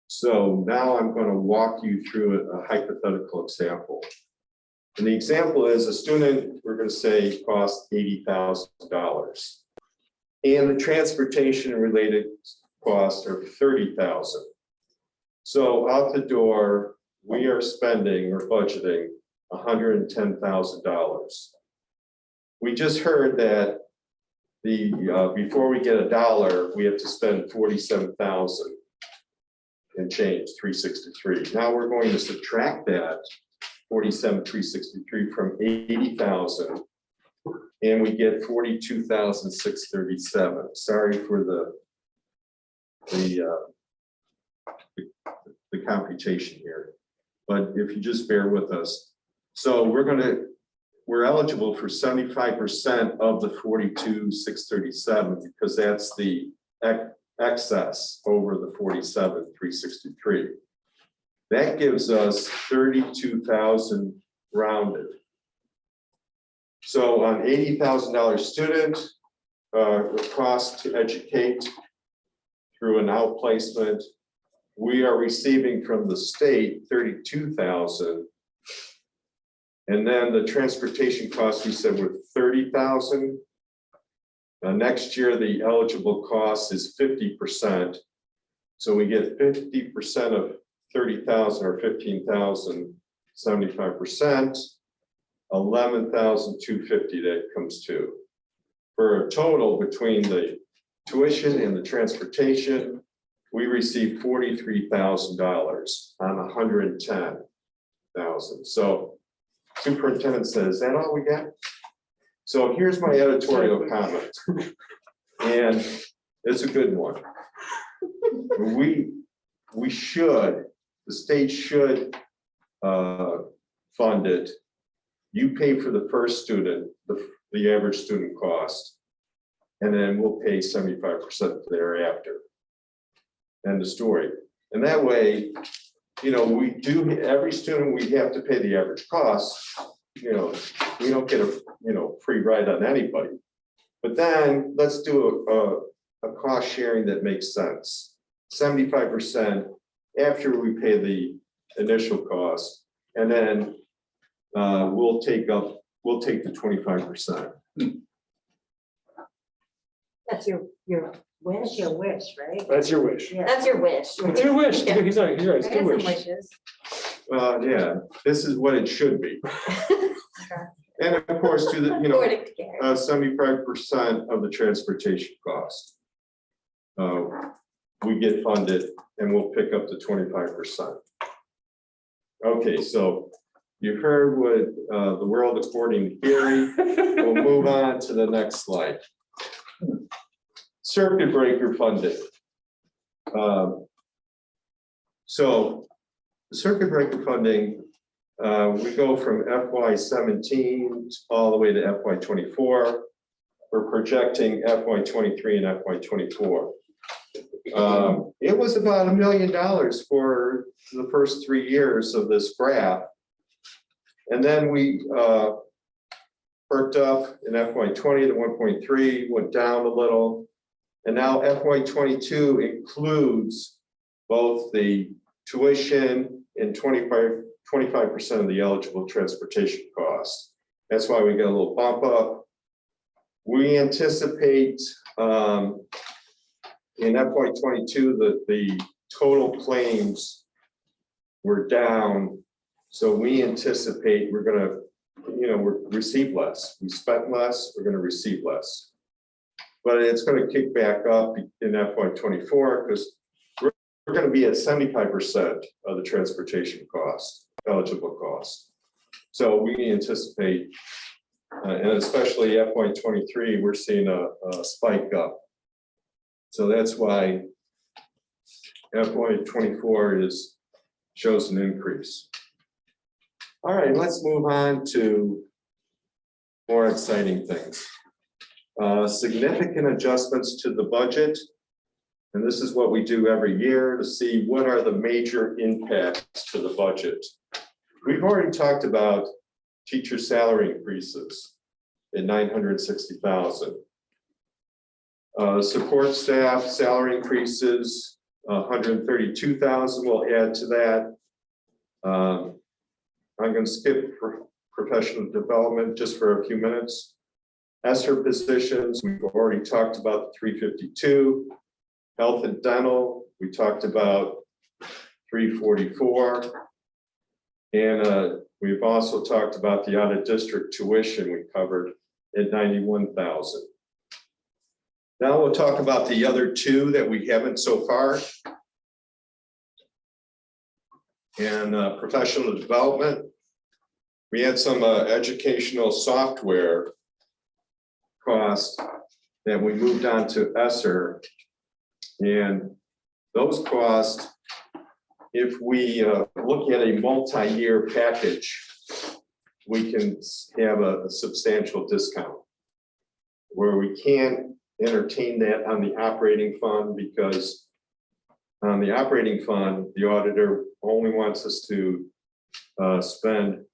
So now I'm going to walk you through a hypothetical example. And the example is a student, we're going to say, costs $80,000. And the transportation related costs are $30,000. So out the door, we are spending or budgeting $110,000. We just heard that before we get a dollar, we have to spend 47,000 and change, 363. Now we're going to subtract that 47,363 from 80,000, and we get 42,637. Sorry for the computation here, but if you just bear with us. So we're eligible for 75% of the 42,637 because that's the excess over the 47,363. That gives us 32,000 rounded. So on $80,000 student, the cost to educate through an outplacement, we are receiving from the state 32,000. And then the transportation costs, we said, were 30,000. Next year, the eligible cost is 50%. So we get 50% of 30,000 or 15,000, 75%. 11,250 that comes to. For a total between the tuition and the transportation, we received $43,000 on 110,000. So superintendent says, is that all we got? So here's my editorial comment. And it's a good one. We should, the state should fund it. You pay for the first student, the average student cost, and then we'll pay 75% thereafter. End of story. And that way, you know, we do, every student, we have to pay the average cost. You know, we don't get a, you know, free ride on anybody. But then let's do a cost sharing that makes sense. 75% after we pay the initial cost, and then we'll take the 25%. That's your wish. That's your wish, right? That's your wish. Yeah. That's your wish. It's your wish. Yeah. He's right, it's I your got some wish. wishes. Yeah, this is what it should be. And of course, to the, you know, According to Gary. 75% of the transportation cost. We get funded and we'll pick up to 25%. Okay, so you've heard what the world according to Gary. We'll move on to the next slide. Circuit breaker funding. So the circuit breaker funding, we go from FY17 all the way to FY24. We're projecting FY23 and FY24. It was about $1 million for the first 3 years of this graph. And then we perked up in FY20 to 1.3, went down a little. And now FY22 includes both the tuition and 25% of the eligible transportation costs. That's why we got a little bump up. We anticipate in FY22 that the total claims were down. So we anticipate we're gonna, you know, receive less. We spent less, we're gonna receive less. But it's gonna kick back up in FY24 because we're gonna be at 75% of the transportation cost, eligible cost. So we anticipate, and especially FY23, we're seeing a spike up. So that's why FY24 shows an increase. All right, let's move on to more exciting things. Significant adjustments to the budget. And this is what we do every year to see what are the major impacts to the budget. We've already talked about teacher salary increases at $960,000. Support staff salary increases, $132,000. We'll add to that. I'm going to skip professional development just for a few minutes. ESSER positions, we've already talked about the 352. Health and dental, we talked about 344. And we've also talked about the out of district tuition we covered at 91,000. Now we'll talk about the other two that we haven't so far. And professional development, we had some educational software costs that we moved on to ESSER. And those costs, if we look at a multi-year package, we can have a substantial discount. Where we can't entertain that on the operating fund, because on the operating fund, the auditor only wants us to spend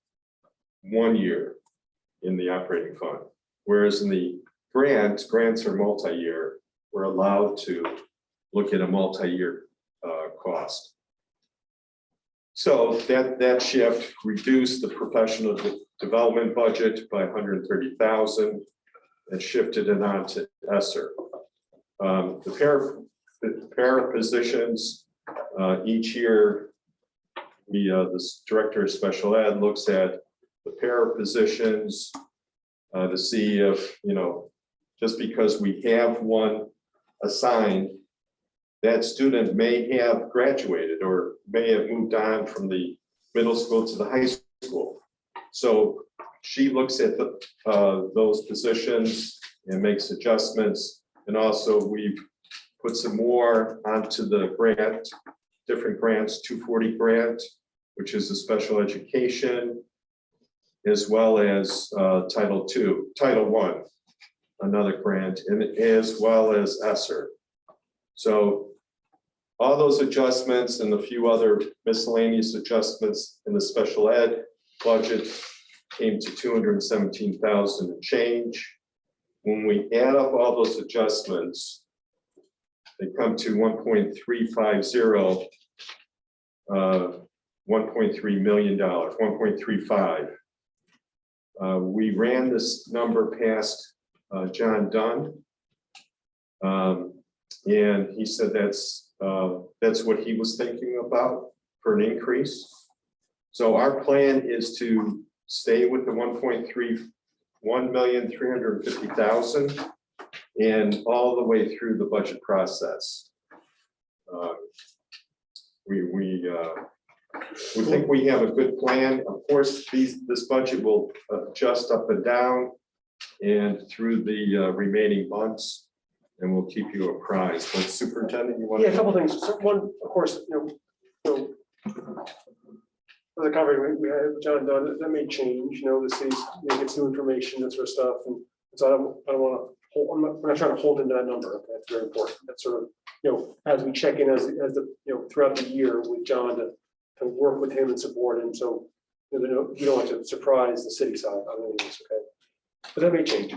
1 year in the operating fund. Whereas in the grants are multi-year, we're allowed to look at a multi-year cost. So that shift reduced the professional development budget by $130,000 and shifted it on to ESSER. The para positions, each year, the director of special ed looks at the para positions, to see if, just because we have one assigned, that student may have graduated or may have moved on from the middle school to the high school. So she looks at those positions and makes adjustments. And also we've put some more onto the grant, different grants, 240 grant, which is a special education, as well as Title I, another grant, and as well as ESSER. So all those adjustments and a few other miscellaneous adjustments in the special ed budget came to 217,000 and change. When we add up all those adjustments, they come to 1.350, $1.3 million, 1.35. We ran this number past John Dunn. And he said that's what he was thinking about for an increase. So our plan is to stay with the 1,350,000 and all the way through the budget process. We think we have a good plan. Of course, this budget will adjust up and down and through the remaining months, and we'll keep you apprised. But Superintendent, you want Yeah, to? a couple things. So one, of course, for the conversation we had with John Dunn, that may change, the city's, gets new information, that sort of stuff. And so I don't want to hold, we're not trying to hold into that number. Okay, that's very important. That's sort of, as we check in as the, throughout the year with John to work with him and support him. So, you don't have to surprise the city side on any of this, okay? But that may change.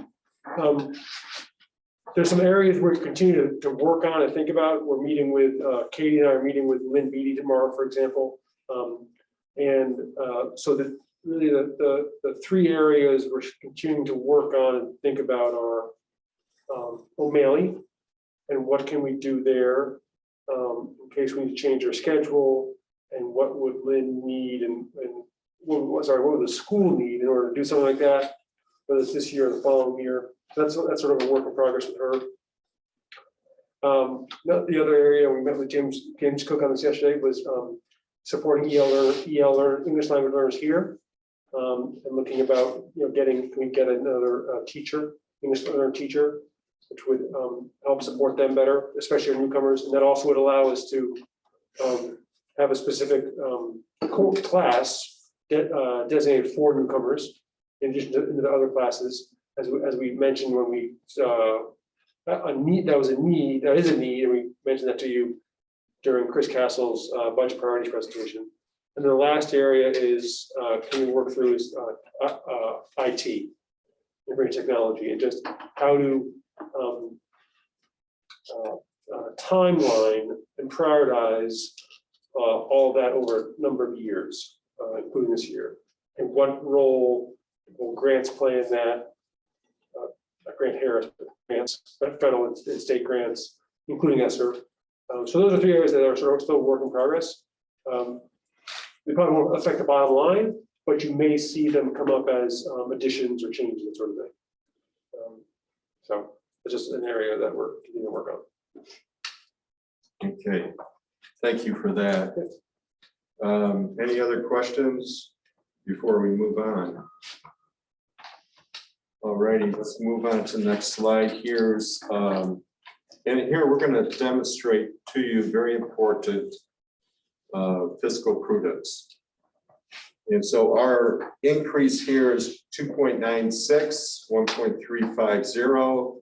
There's some areas where we continue to work on and think about. We're meeting with, Katie and I are meeting with Lynn Beatty tomorrow, for example. So that really the three areas we're continuing to work on and think about are O'Malley and what can we do there in case we need to change our schedule, and what would Lynn need and what would the school need in order to do something like that, whether it's this year or the following year. That's sort of a work in progress with her. The other area we met with James Cook on this yesterday was supporting EL English language learners here, and looking about can we get another English learner teacher, which would help support them better, especially our newcomers, and that also would allow us to have a specific core class designated for newcomers in addition to the other classes. As we mentioned when we that is a need, and we mentioned that to you during Chris Castle's budget priorities presentation. And the last area is can we work through is IT, information technology, and just how to timeline and prioritize all of that over a number of years, including this year, and what role will grants play in that. Grant Harris grants, federal and state grants, including ESSER. So those are three areas that are sort of still work in progress. They probably won't affect the bottom line, but you may see them come up as additions or changes, that sort of thing. So it's just an area that we're continuing to work on. Okay, thank you for that. Any other questions before we move on? All righty, let's move on to the next slide. Here's, and here we're going to demonstrate to you very important fiscal prudence. And so our increase here is 2.96, 1.350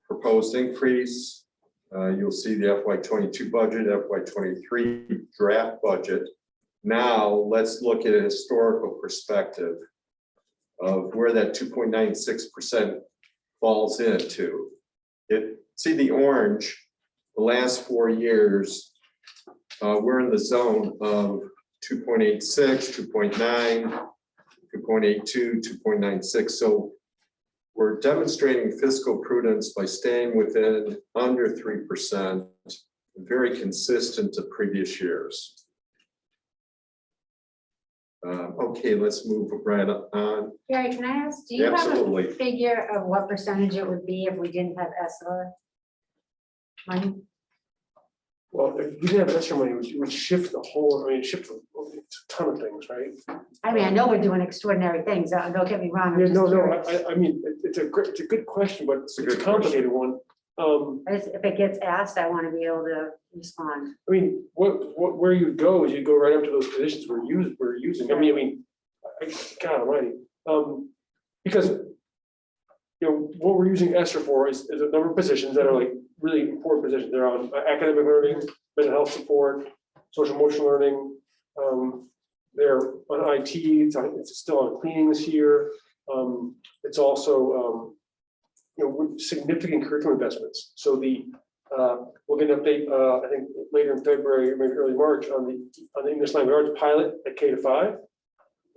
proposed increase. You'll see the FY22 budget, FY23 draft budget. Now let's look at a historical perspective of where that 2.96% falls into. See the orange, the last 4 years, we're in the zone of 2.86, 2.9, 2.82, 2.96. So we're demonstrating fiscal prudence by staying within under 3%, very consistent to previous years. Okay, let's move right on. Gary, can I ask, do you have Absolutely. a figure of what percentage it would be if we didn't have ESSER money? Well, if we didn't have extra money, it would shift the whole, I mean, shift a ton of things, right? I mean, I know we're doing extraordinary things, don't get me wrong, I'm Yeah, just no, curious. I mean, it's a good question, but it's a a good complicated one. If it gets asked, I want to be able to respond. I mean, where you go is you go right up to those positions we're using. I mean, God almighty. Because, you know, what we're using ESSER for is a number of positions that are like really important positions. They're on academic learning, mental health support, social emotional learning. They're on IT, it's still on cleaning this year. It's also, you know, with significant curriculum investments. So we'll get an update, I think later in February, maybe early March on the English language arts pilot at K-5.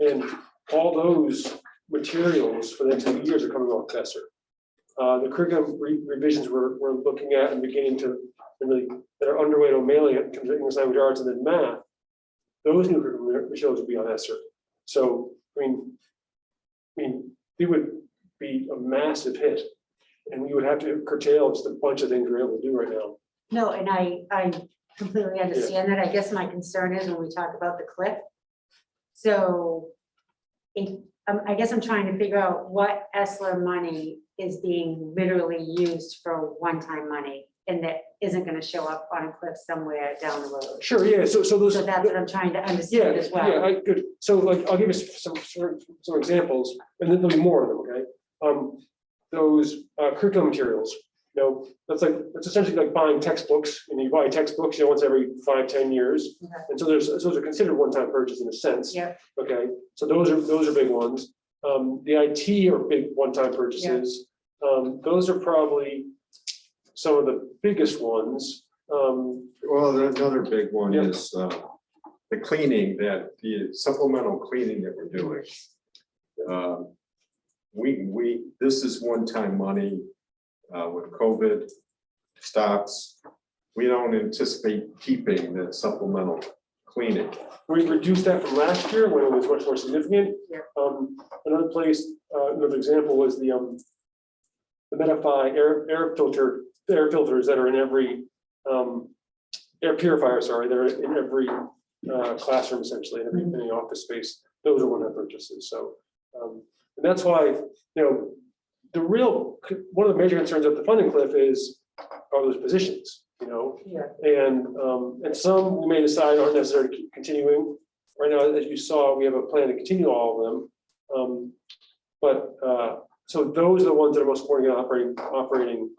And all those materials for the next few years are coming off ESSER. The curriculum revisions we're looking at and beginning to really that are underway at O'Malley in terms of English language arts and then math, those new curriculum materials will be on ESSER. So, I mean, it would be a massive hit. And we would have to curtail just a bunch of things we're able to do right now. No, and I completely understand that. I guess my concern is when we talk about the cliff. So I guess I'm trying to figure out what ESSER money is being literally used for one-time money and that isn't going to show up on a cliff somewhere down the road. Sure, yeah. So those. So that's what I'm trying to understand as well. Yeah, good. So like, I'll give you some examples, and then there'll be more of them, okay? Those curriculum materials, you know, that's essentially like buying textbooks, and you buy textbooks, you know, once every 5-10 years. Okay. And so those are considered one-time purchase in a sense. Yeah. Okay, so those are big ones. The IT are big one-time purchases. Those are probably some of the biggest ones. Well, another big one Yeah. is the cleaning, the supplemental cleaning that we're doing. This is one-time money. When COVID stops, we don't anticipate keeping that supplemental cleaning. We reduced that from last year when it was much more significant. Yeah. Another place, another example was the Medify air filters that are in every air purifier, sorry, they're in every classroom essentially, in every office space. Those are one-time purchases. So, and that's why, you know, one of the major concerns of the funding cliff are those positions, you know. Yeah. And some we may decide aren't necessary to keep continuing. Right now, as you saw, we have a plan to continue all of them. So those are the ones that are most important in operating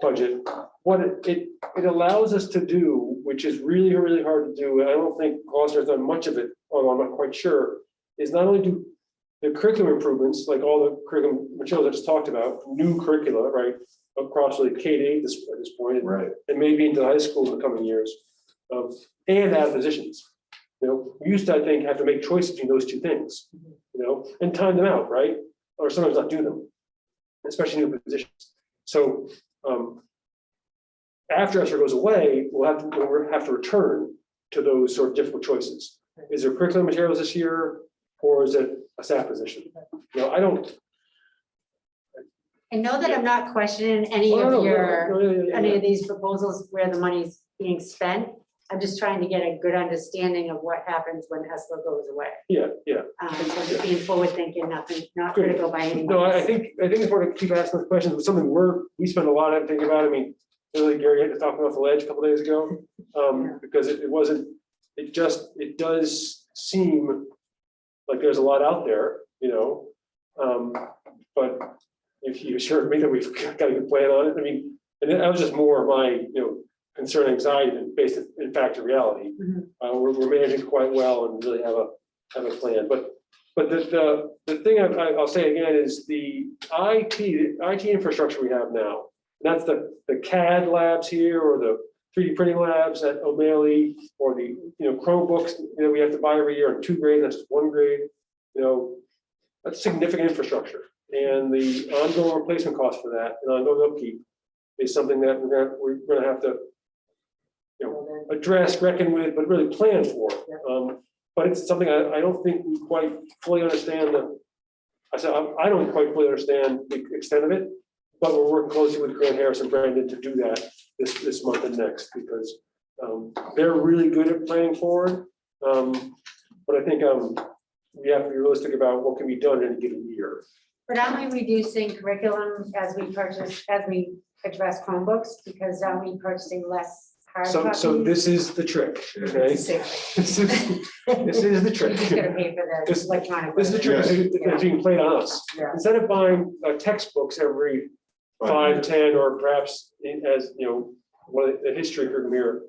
budget. What it allows us to do, which is really, really hard to do, and I don't think Gloucester has done much of it, although I'm not quite sure, is not only do the curriculum improvements, like all the curriculum materials I just talked about, new curricula, right, across like K-8 at this point, Right. and maybe into high school in the coming years, and add positions. You know, we used to, I think, have to make choices between those two things, you know, and time them out, right? Or sometimes not do them, especially new positions. So after ESSER goes away, we'll have to return to those sort of difficult choices. Is there curriculum materials this year, or is it a staff position? You know, I don't. I know that I'm not questioning any of these proposals where the money's being spent. I'm just trying to get a good understanding of what happens when ESSER goes away. Yeah. So just being forward thinking, not Good. critical by any means. No, I think it's important to keep asking those questions. It's something we spend a lot of time thinking about. I mean, really, Gary had to talk off the ledge a couple days ago, because it wasn't. It does seem like there's a lot out there, you know. But if you assured me that we've got a good plan on it, I mean, and that was just more of my, you know, concern, anxiety than based in fact in reality. We're managing quite well and really have a plan. But the thing I'll say again is the IT infrastructure we have now. And that's the CAD labs here, or the 3D printing labs at O'Malley, or the Chromebooks that we have to buy every year in 2 grade. That's just 1 grade. You know, that's significant infrastructure, and the ongoing replacement cost for that and ongoing upkeep is something that we're going to have to address, reckon with, but really plan for. but it's something I don't think we quite fully understand I don't quite fully understand the extent of it, but we're working closely with Grant Harris and Brandon to do that this month and next, because they're really good at planning forward. But I think we have to be realistic about what can be done in a given year. But aren't we reducing curriculum as we address Chromebooks, because aren't we purchasing less hard copies? So this is the trick, okay? It's the same. This is the trick. Who's gonna pay for the This- electronic? This is the trick, version? it's being played on us. Yeah. Instead of buying textbooks every 5, 10, or perhaps as, one of the history curriculum here,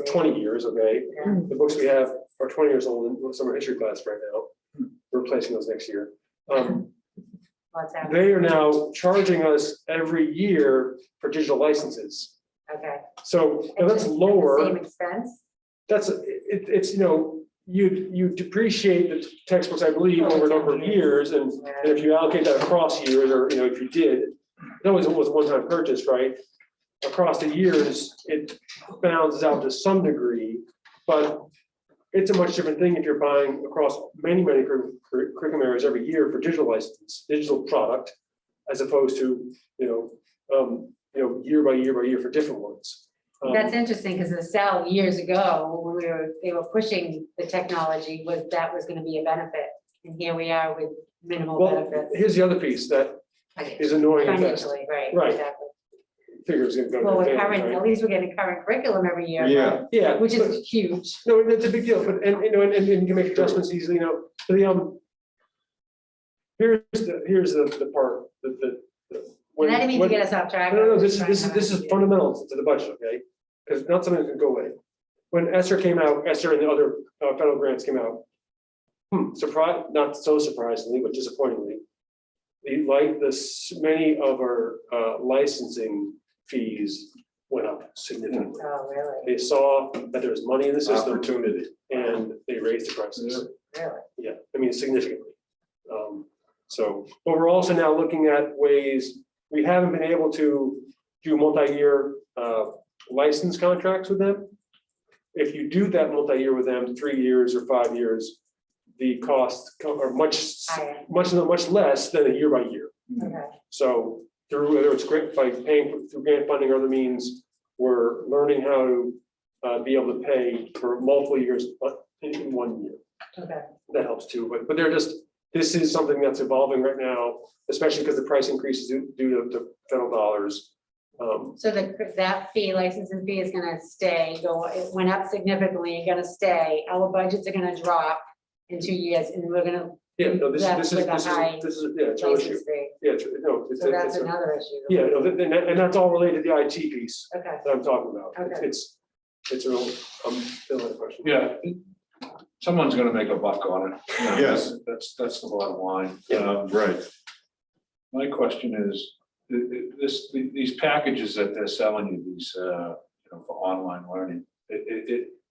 20 years, okay? Yeah. The books we have are 20 years old in summer history class right now. We're replacing those next year. What's that? They are now charging us every year for digital licenses. Okay. So and that's Same lower, expense? it's, you depreciate the textbooks, I believe, over a number of years, and if you allocate that across years, or, if you did, it always was a one-time purchase, right? Across the years, it balances out to some degree, but it's a much different thing if you're buying across many curriculum areas every year for digital license, digital product, as opposed to, year by year for different ones. That's interesting, because the sell years ago, when they were pushing the technology, that was gonna be a benefit. And here we are with minimal Well, benefits. here's the other piece that is annoying at best. Financially, right. Right. Exactly. Figures gonna go. Well, we're down, current, right? at least we're getting current curriculum every year. Yeah. Yeah, Which but- is huge. No, it's a big deal, but, and you can make adjustments easily, but here's the part, And I didn't mean to get us off track. No, this is fundamental to the budget, okay? Because not something that can go away. When Esther came out, Esther and the other federal grants came out, not so surprisingly, but disappointingly, many of our licensing fees went up significantly. Oh, really? They saw that there was money in the system Opportunity. and they raised the prices. Really? Yeah, I mean, significantly. But we're also now looking at ways, we haven't been able to do multi-year license contracts with them. If you do that multi-year with them, 3 years or 5 years, the costs are much less than a year by year. Okay. So through, whether it's by paying through grant funding or other means, we're learning how to be able to pay for multiple years in 1 year. Okay. That helps too, but this is something that's evolving right now, especially because the price increases due to federal dollars. So that licensing fee is gonna stay, it went up significantly, it's gonna stay, our budgets are gonna drop in 2 years, and we're gonna Yeah, no, this That's is, with a this is, high this is, yeah, it's an issue. license fee. Yeah, no, So that's it's, another issue. yeah, no, and that's all related to the IT piece Okay. that I'm talking about. Okay. It's a real, still another question. Yeah, someone's gonna make a buck on it. Yes. That's the bottom line. Right. My question is, these packages that they're selling you, these, for online learning,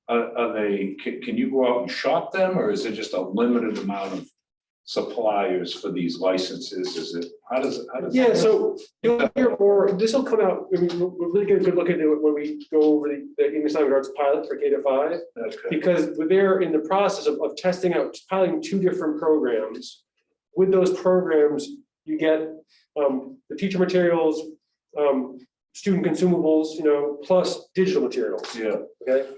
are they, can you go out and shop them, or is it just a limited amount of suppliers for these licenses? Is it, how does? Yeah, so you'll hear more, this will come out, I mean, we're really getting a good look into it when we go over the English language arts pilot for K-5, Okay. because they're in the process of testing out, piloting 2 different programs. With those programs, you get the teacher materials, student consumables, plus digital materials. Yeah, Okay,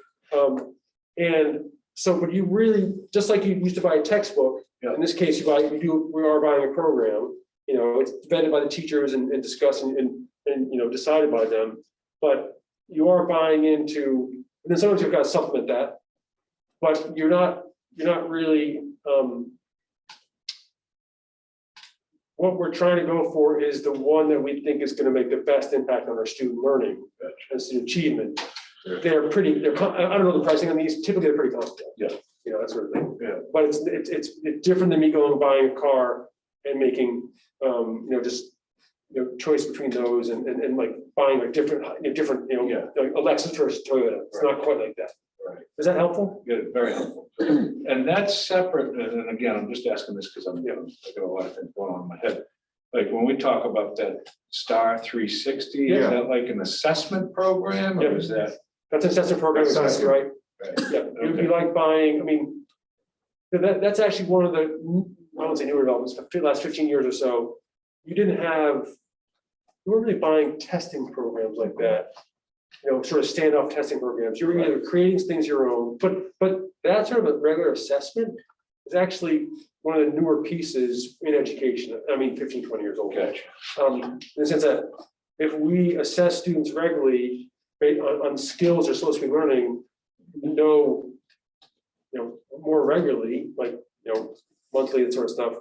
and so, but you really, just like you used to buy a textbook, Yeah. in this case, we are buying a program, it's vetted by the teachers and discussed and decided by them. But you are buying into, and then sometimes you've got to supplement that, but you're not really, what we're trying to go for is the one that we think is going to make the best impact on our student learning and student achievement. Sure. I don't know the pricing on these, typically they're pretty comfortable. Yeah. That sort of thing. Yeah. But it's different than me going and buying a car and making, choice between those and like buying a different, Yeah. like a Lexus versus Toyota. It's not quite like that. Right. Is that helpful? Good, very helpful. And that's separate, and again, I'm just asking this because I got a lot of things going on in my head. Like when we talk about that Star 360, Yeah. is that like an assessment program, or Yeah. is that? That's an assessment program, exactly, right? Right. Yeah, it would be like buying, I mean, That's actually one of the, I don't say newer developments, but the last 15 years or so, you weren't really buying testing programs like that. Sort of standoff testing programs. You were either creating things your own, but that sort of a regular assessment is actually one of the newer pieces in education. I mean, 15, 20 years old. Gotcha. In the sense that if we assess students regularly based on skills they're supposed to be learning, more regularly, like, monthly and sort of stuff,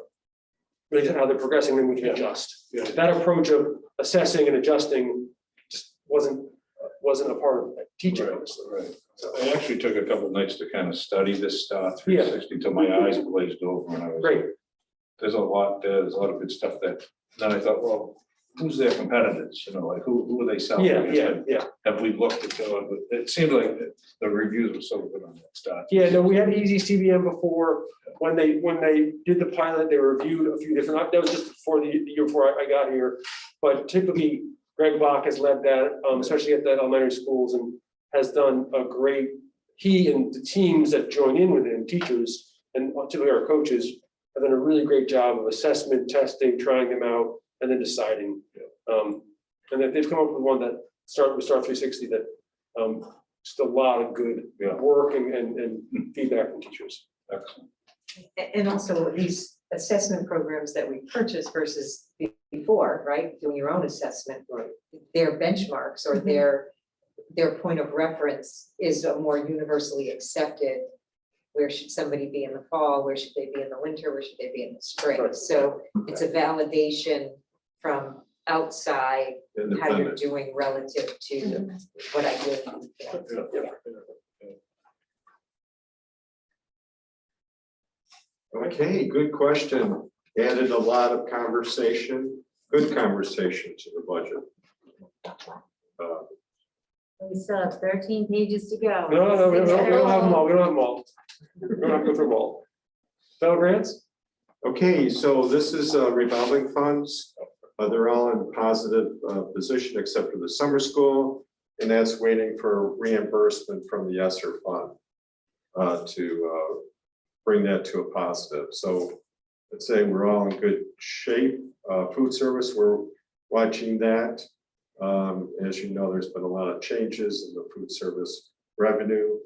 really how they're progressing, then we can adjust. Yeah. That approach of assessing and adjusting just wasn't a part of teaching, honestly. Right. I actually took a couple of nights to kind of study this stuff, 360, till my eyes glazed over when I was. Great. There's a lot of good stuff that, then I thought, well, who's their competitors, like who are they selling? Yeah. Have we looked at those? But it seemed like the reviews were so good on that stuff. Yeah, no, we had easy CBM before. When they did the pilot, they reviewed a few different, that was just before the year before I got here. But typically, Greg Bach has led that, especially at the elementary schools, and has done a great, he and the teams that join in with him, teachers, and typically our coaches, have done a really great job of assessment, testing, trying them out, and then deciding. And that they've come up with one that with Start 360 that just a lot of good work and feedback from teachers. Excellent. And also these assessment programs that we purchase versus before, right, doing your own assessment, Right. their benchmarks or their point of reference is a more universally accepted. Where should somebody be in the fall? Where should they be in the winter? Where should they be in the spring? Right. So it's a validation from outside, how you're Independent. doing relative to what I did. Okay, good question. Added a lot of conversation, good conversation to the budget. We still have 13 pages to go. No, we don't have them all. We don't have them all. We don't have to go through them all. Federal grants? Okay, so this is revolving funds. They're all in positive position except for the summer school, and that's waiting for reimbursement from the ESSER fund to bring that to a positive. So let's say we're all in good shape. Food service, we're watching that. As you know, there's been a lot of changes in the food service revenue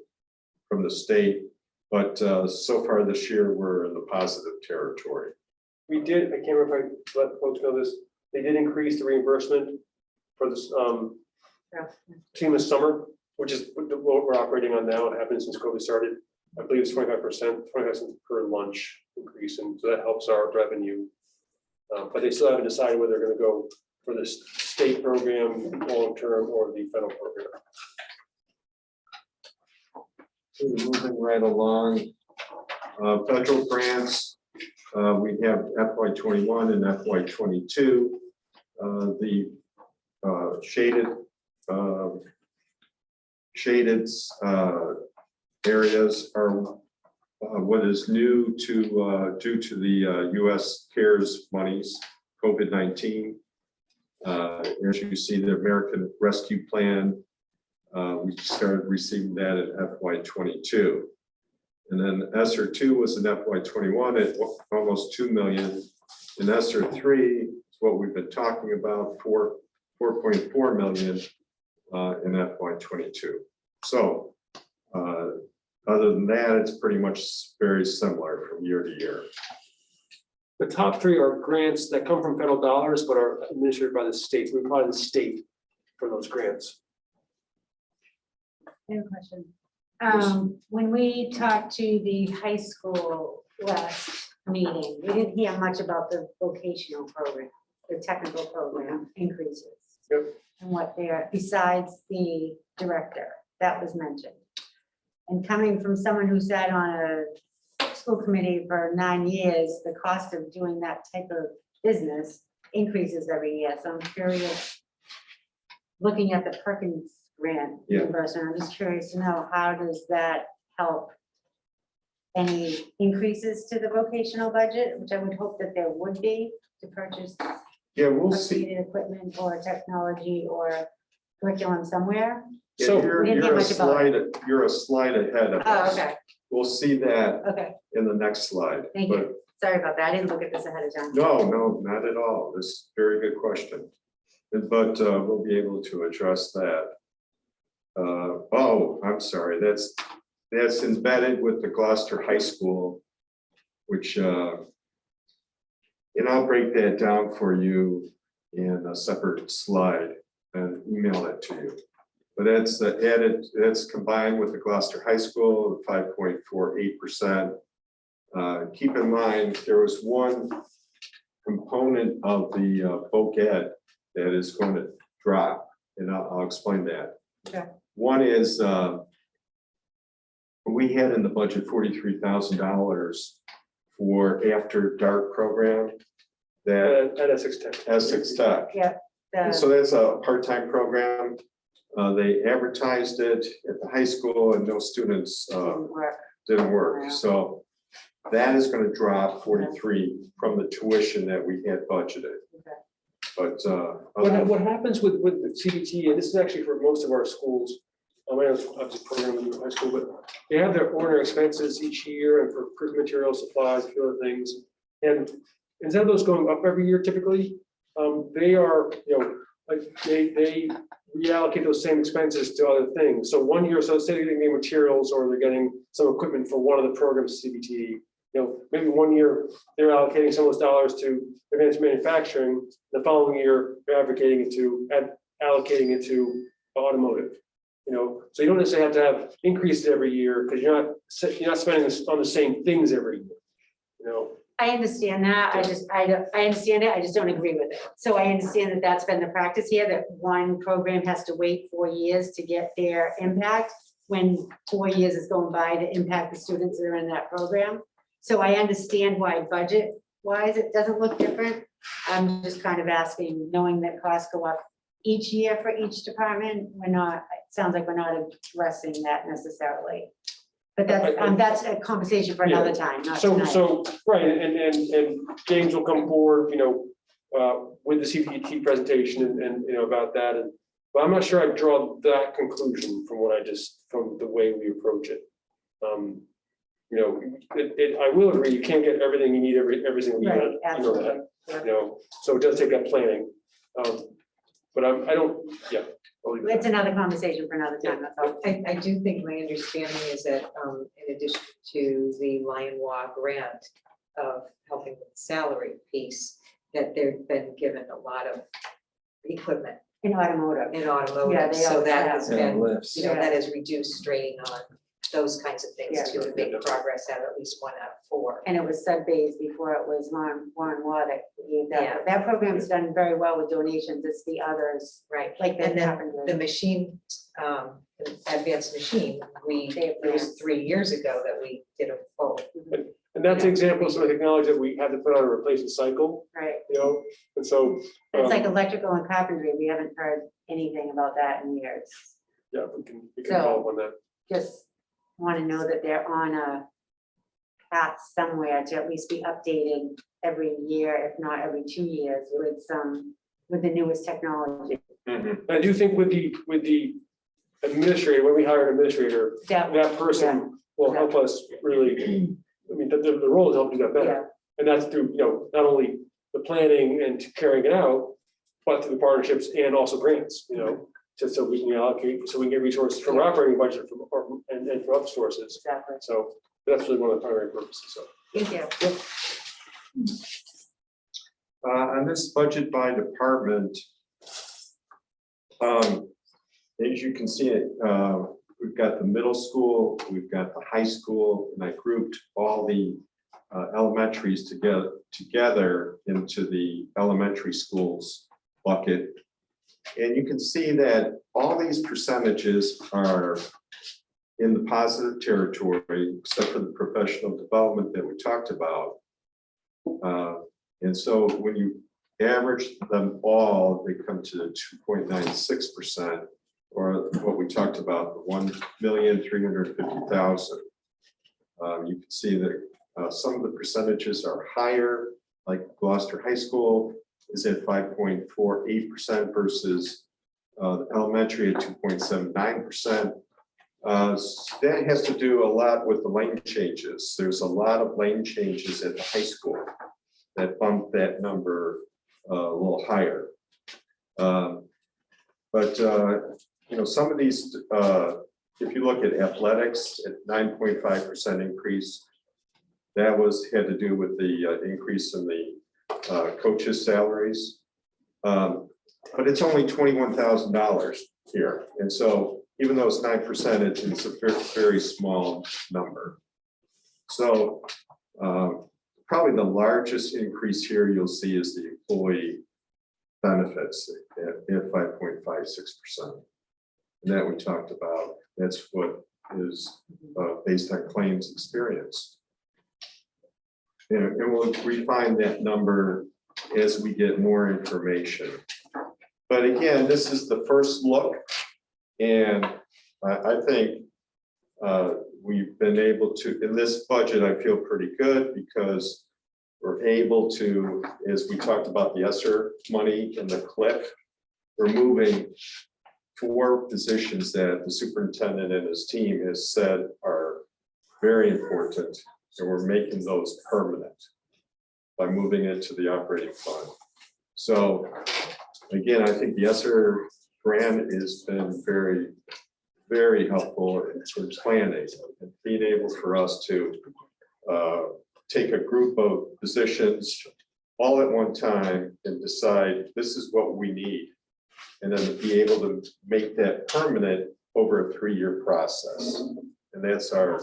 from the state, but so far this year, we're in the positive territory. We did, I can't remember if I let folks know this, they did increase the reimbursement for this team this summer, which is what we're operating on now. It happened since COVID started. I believe it's 25%, 25% per lunch increase, and so that helps our revenue. But they still haven't decided whether they're going to go for this state program long-term or the federal program. Moving right along, federal grants, we have FY21 and FY22. The shaded areas are what is new to due to the U.S. CARES monies, COVID-19. As you see, the American Rescue Plan, we started receiving that at FY22. And then ESSER 2 was in FY21 at almost 2 million. And ESSER 3 is what we've been talking about, 4.4 million in FY22. So other than that, it's pretty much very similar from year to year. The top three are grants that come from federal dollars, but are administered by the state. We apply to the state for those grants. I have a question. When we talked to the high school last meeting, we didn't hear much about the vocational program, the technical program increases. Yep. And what they are, besides the director, that was mentioned. And coming from someone who sat on a school committee for 9 years, the cost of doing that type of business increases every year. So I'm curious, looking at the Perkins grant Yeah. reimbursement, I'm just curious to know, how does that help? Any increases to the vocational budget, which I would hope that there would be, to purchase Yeah, we'll see. updated equipment or technology or curriculum somewhere? So we didn't hear much about You're a slide ahead of Oh, us. okay. we'll see that Okay, in the next slide. thank you. Sorry about that. I didn't look at this ahead of time. No, not at all. This is a very good question. But we'll be able to address that. Oh, I'm sorry, that's embedded with the Gloucester High School, which, and I'll break that down for you in a separate slide and email it to you. But that's added, that's combined with the Gloucester High School, 5.48%. Keep in mind, there was one component of the voc ed that is going to drop, and I'll explain that. Okay. One is we had in the budget $43,000 for after dark program that At Essex Tech. Essex Tech. Yeah. So that's a part-time program. They advertised it at the high school and no students didn't work. Yeah. So that is going to drop 43 from the tuition that we had budgeted. Okay. But What happens with the CBT, and this is actually for most of our schools, I know it's obviously program in high school, but they have their order expenses each year and for material supplies, a few other things. And instead of those going up every year typically, they are, like they reallocate those same expenses to other things. So one year, so say they're getting materials or they're getting some equipment for one of the programs CBT, maybe one year they're allocating some of those dollars to advanced manufacturing. The following year, they're allocating it to automotive. So you don't necessarily have to have increases every year because you're not spending this on the same things every year. I understand that. I understand it. I just don't agree with it. So I understand that that's been the practice here, that one program has to wait 4 years to get their impact when 4 years is going by to impact the students that are in that program. So I understand why budget wise it doesn't look different. I'm just kind of asking, knowing that costs go up each year for each department, it sounds like we're not addressing that necessarily. But that's a conversation for another time, not tonight. So, right, and James will come forward, with the CBT presentation and about that. But I'm not sure I draw that conclusion from from the way we approach it. I will agree, you can't get everything you need every single year. Right, You know absolutely. that, so it does take that planning. But I don't, yeah. I'll leave it at It's another conversation for another time, that's all. I do think my understanding is that in addition to the Lion Law grant of helping with the salary piece, that they've been given a lot of equipment In automotive. in Yeah, automotive, they so always that have. has Yeah, been, lifts. that has reduced strain on those kinds of things Yeah. to make progress at least 1 out of 4. And it was sub-based before it was Warren Law that gave Yeah. that. That program's done very well with donations. It's the others, Right, like that and then happened the with. machine, advanced machine, it was 3 years ago that we did a full. And that's an example of some of the technology that we had to put on a replacement cycle, Right. and so. It's like electrical and carpentry. We haven't heard anything about that in years. Yeah, we can So- follow up on that. Just want to know that they're on a path somewhere to at least be updated every year, if not every 2 years, with the newest technology. I do think with the administrator, when we hire an administrator, That that person will help us really, the role is helping do that better. Yeah. And that's through, not only the planning and carrying it out, but through the partnerships and also grants, just so we can allocate, so we can get resources from our operating budget and from other sources. Exactly. So that's really one of the primary purposes, so. Thank you. on this budget by department, as you can see it, we've got the middle school, we've got the high school, and I grouped all the elementaries together into the elementary schools bucket. And you can see that all these percentages are in the positive territory, except for the professional development that we talked about. And so when you average them all, they come to 2.96%, or what we talked about, the 1,350,000. You can see that some of the percentages are higher, like Gloucester High School is at 5.48% versus the elementary at 2.79%. That has to do a lot with the lane changes. There's a lot of lane changes at the high school that bump that number a little higher. But some of these, if you look at athletics at 9.5% increase, that had to do with the increase in the coaches' salaries. But it's only $21,000 here. And so even though it's 9%, it's a very, very small number. So probably the largest increase here you'll see is the employee benefits at 5.56%. And that we talked about, that's what is based on claims experience. And we'll refine that number as we get more information. But again, this is the first look. And I think we've been able to, in this budget, I feel pretty good because we're able to, as we talked about the ESSER money and the cliff, we're moving 4 positions that the superintendent and his team has said are very important. And we're making those permanent by moving into the operating fund. So again, I think the ESSER grant has been very, very helpful in planning and being able for us to take a group of positions all at one time and decide this is what we need. And then be able to make that permanent over a 3-year process. And that's our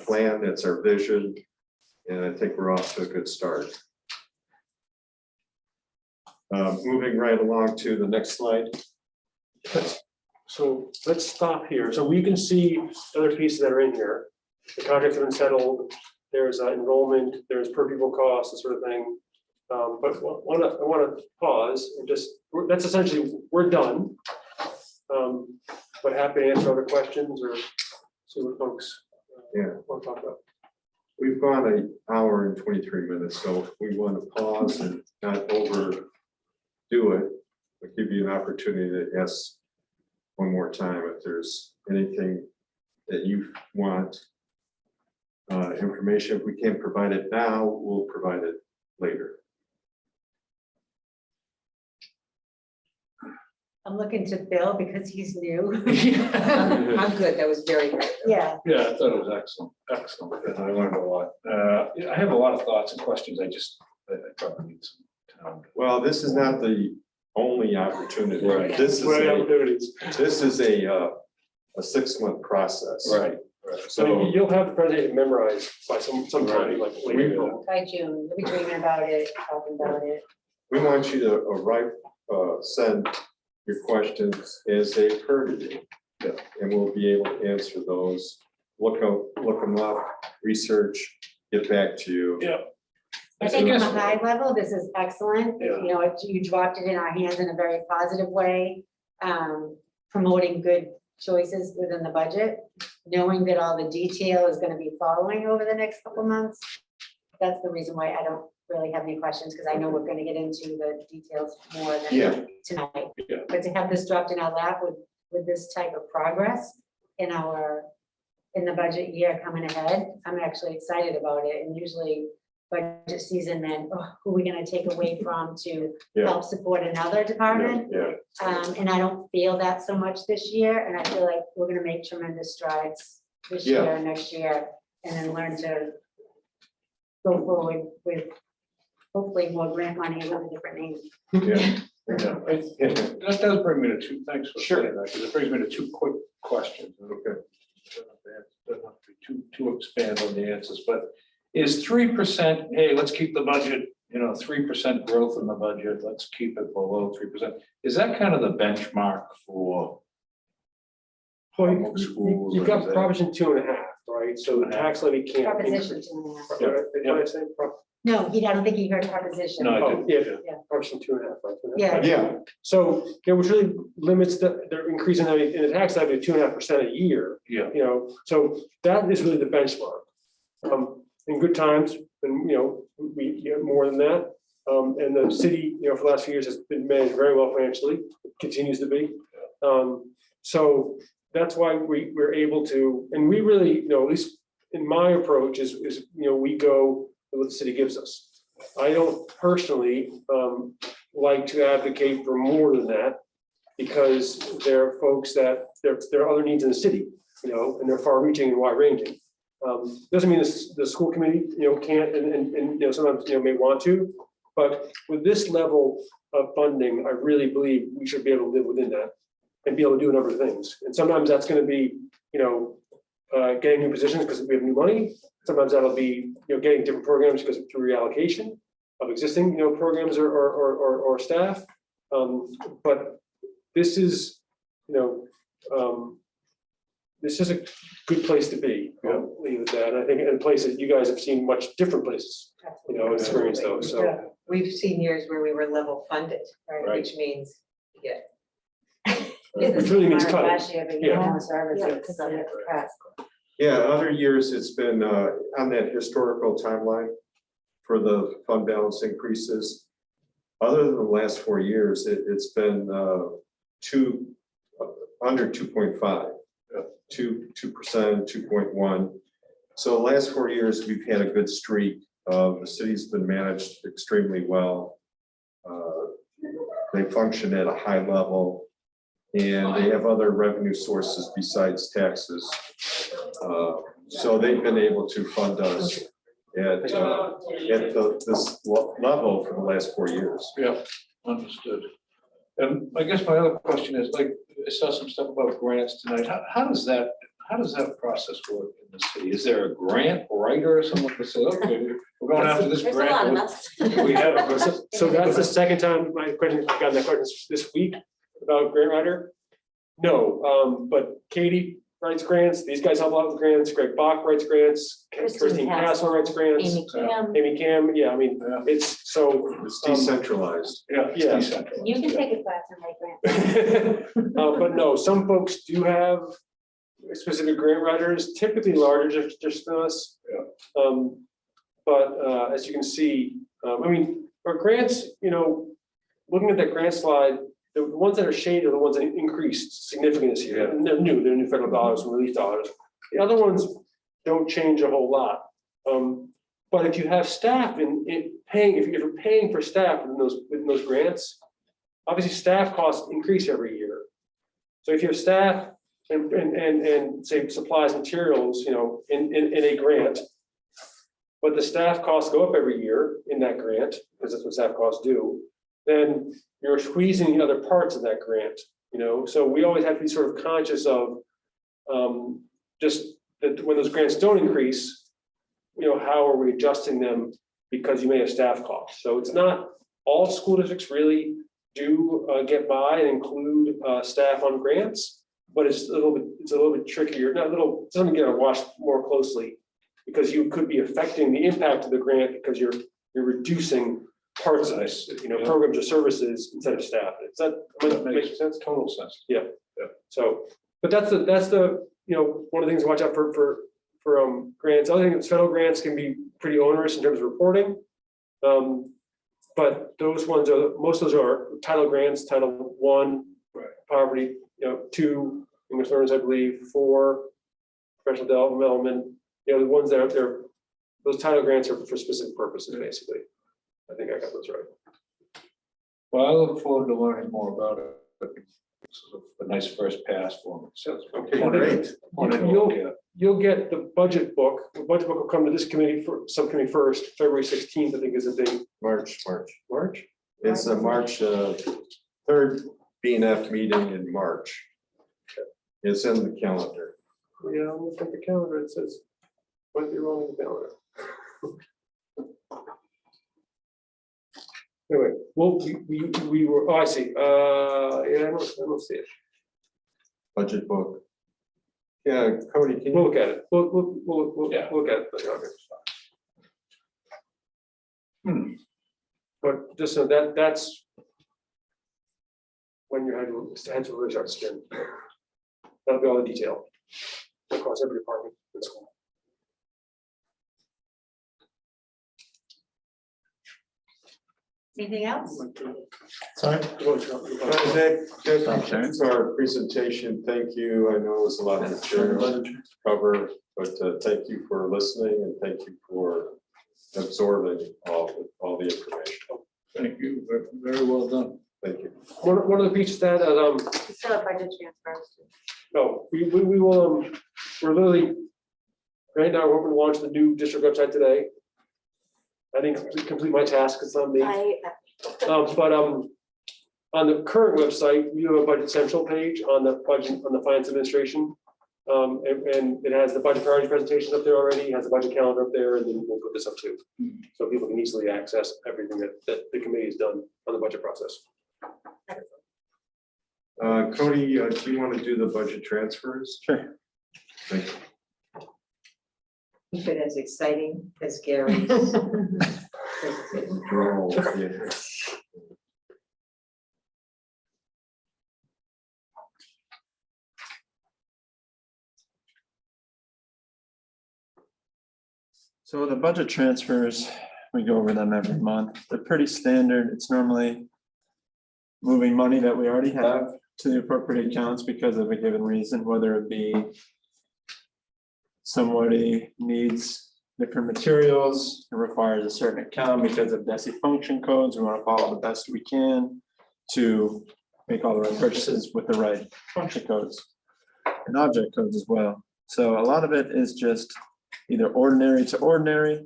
plan, that's our vision. And I think we're off to a good start. Moving right along to the next slide. So let's stop here. So we can see other pieces that are in here. The contracts have been settled. There's enrollment, there's per pupil costs, that sort of thing. But I want to pause and just, that's essentially, we're done. But happy to answer other questions or see what folks want to talk about. We've gone an hour and 23 minutes, so if we want to pause and not overdo it, I'll give you an opportunity to ask one more time if there's anything that you want information. If we can't provide it now, we'll provide it later. I'm looking to Bill because he's new. I'm good, that was very good. Yeah, Yeah, I thought it was excellent, excellent, and I learned a lot. I have a lot of thoughts and questions, I probably need some time. Well, this is not the only opportunity. Right. This is Great a opportunities. 6-month process. Right. So you'll have the presentation memorized by sometime, Right. like later. by June, we'll be dreaming about it, talking about it. We want you to send your questions as they occur to you. Yeah. And we'll be able to answer those, look them up, research, get back to you. Yeah. I think on a high level, this is excellent. Yeah. You know, you dropped it in our hands in a very positive way, promoting good choices within the budget, knowing that all the detail is going to be following over the next couple months. That's the reason why I don't really have any questions, because I know we're going to get into the details more than tonight. Yeah. But to have this dropped in our lap with this type of progress in the budget year coming ahead, I'm actually excited about it. And usually budget season, then who are we going to take away from to help support another department? Yeah. And I don't feel that so much this year, and I feel like we're gonna make tremendous strides this Yeah. year and next year, and then learn to go forward with hopefully more grant money with a different name. Yeah. That does bring me to two, thanks for Sure. saying that, because it brings me to 2 quick questions. Okay. Don't have to be too expand on the answers, but is 3%, hey, let's keep the budget, 3% growth in the budget, let's keep it below 3%. Is that kind of the benchmark for public schools? You've or got is that- Proposition 2.5, right? So the tax levy can't Proposition increase. 2.5. Did I say No, I don't think he heard proposition. No, I Oh, didn't. yeah, Proposition 2.5, right? Yeah. Yeah. So, which really limits they're increasing in the tax levy to 2.5% a year. Yeah. So that is really the benchmark. In good times, and we get more than that. And the city, for the last few years has been managed very well financially, it continues to be. So that's why we're able to, and we really, at least in my approach is, we go with what the city gives us. I don't personally like to advocate for more than that, because there are folks that there are other needs in the city, and they're far reaching and wide ranging. Doesn't mean the school committee, can't and sometimes, may want to, but with this level of funding, I really believe we should be able to live within that and be able to do a number of things. And sometimes that's going to be, getting new positions because we have new money. Sometimes that'll be, getting different programs because through reallocation of existing, programs or staff. But this is, this is a good place to be. I'll leave it at that. And I think in places you guys have seen much different places, experience those. So We've seen years where we were level funded, Right. which means, yeah. which really means cutting. Last year, but Yeah. more Yeah, services. because of the press. Yeah, other years it's been on that historical timeline for the fund balance increases. Other than the last 4 years, it's been under 2.5, 2%, 2.1. So the last 4 years, we've had a good streak. The city's been managed extremely well. They function at a high level, and they have other revenue sources besides taxes. So they've been able to fund us at this level for the last 4 years. Yeah, understood. And I guess my other question is, like, I saw some stuff about grants tonight. How does that process work in the city? Is there a grant writer or someone that says, okay, we're going after this There's a lot of grant? us. We have, so that's the second time I got that question this week about grant writer. No, but Katie writes grants, these guys help out with grants, Greg Bach writes grants, Christine Castle writes grants, Amy Kim, Amy Cam, yeah, I mean, Yeah. it's so. It's decentralized. Yeah, it's Yeah. decentralized. You can take a class and write grants. But no, some folks do have specific grant writers, typically larger just than us. Yeah. But as you can see, I mean, our grants, looking at that grant slide, the ones that are shaded are the ones that increased significantly this year. Yeah. And they're new federal dollars and relief dollars. The other ones don't change a whole lot. But if you have staff if you're paying for staff within those grants, obviously staff costs increase every year. So if you have staff and say supplies, materials, in a grant, but the staff costs go up every year in that grant, because that's what staff costs do, then you're squeezing the other parts of that grant, so we always have to be sort of conscious of just that when those grants don't increase, how are we adjusting them because you may have staff costs. So it's not all school districts really do get by and include staff on grants, but it's a little bit trickier. Not a little, it's something you gotta watch more closely, because you could be affecting the impact of the grant because you're reducing parts of it, programs or services instead of staff. That makes sense? Total sense. So, but that's the one of the things to watch out for grants. Other thing is federal grants can be pretty onerous in terms of reporting. But those ones most of those are title grants, Title I, poverty, 2, English learners, I believe, 4, professional development, the ones that are there, those title grants are for specific purposes, basically. I think I got those right. Well, I look forward to learning more about it. It's a nice first pass for me. So, Okay, great. You'll get the budget book. The budget book will come to this committee subcommittee first. February 16th, I think, is the date. March. March? It's a March 3rd B&F meeting in March. It's in the calendar. Yeah, I'm looking at the calendar. It says, might be wrong in the calendar. Anyway, well, we were, I see. Yeah, I don't see it. Budget book. Yeah, Cody, can We'll you? look at it. We'll Yeah. look at it. Okay. But just so that's when your head will really start to spin. That'll be all the detail across every department in school. Anything else? Sorry? That concludes our presentation. Thank you. I know it was a lot of material to cover, but thank you for listening and thank you for absorbing all the information. Thank you, very well done. Thank you. One of the pieces that, We still have budget transfers. no, we will, we're literally, right now, we're hoping to launch the new district website today. I didn't complete my task, it's on me. But on the current website, you have a budget central page on the budget, on the finance administration. And it has the budget priority presentations up there already, has the budget calendar up there, and then we'll put this up too. So people can easily access everything that the committee has done on the budget process. Cody, do you want to do the budget transfers? Sure. Thank you. Keep it as exciting as Gary's. presentation. Roll, yeah. So the budget transfers, we go over them every month. They're pretty standard. It's normally moving money that we already have to the appropriate accounts because of a given reason, whether it be somebody needs different materials, it requires a certain account because of DESI function codes. We want to follow the best we can to make all the right purchases with the right function codes and object codes as well. So a lot of it is just either ordinary to ordinary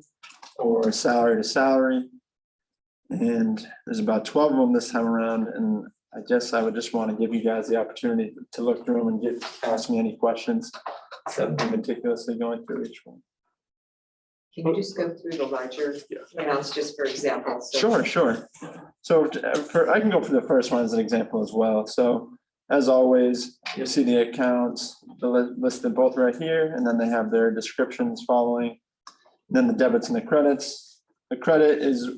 or salary to salary. And there's about 12 of them this time around. And I guess I would just want to give you guys the opportunity to look through them and ask me any questions instead of meticulously going through each one. Can you just go through the larger amounts just for example? So- Sure. So I can go for the first one as an example as well. So as always, you see the accounts, listed both right here, and then they have their descriptions following. Then the debits and the credits. The credit is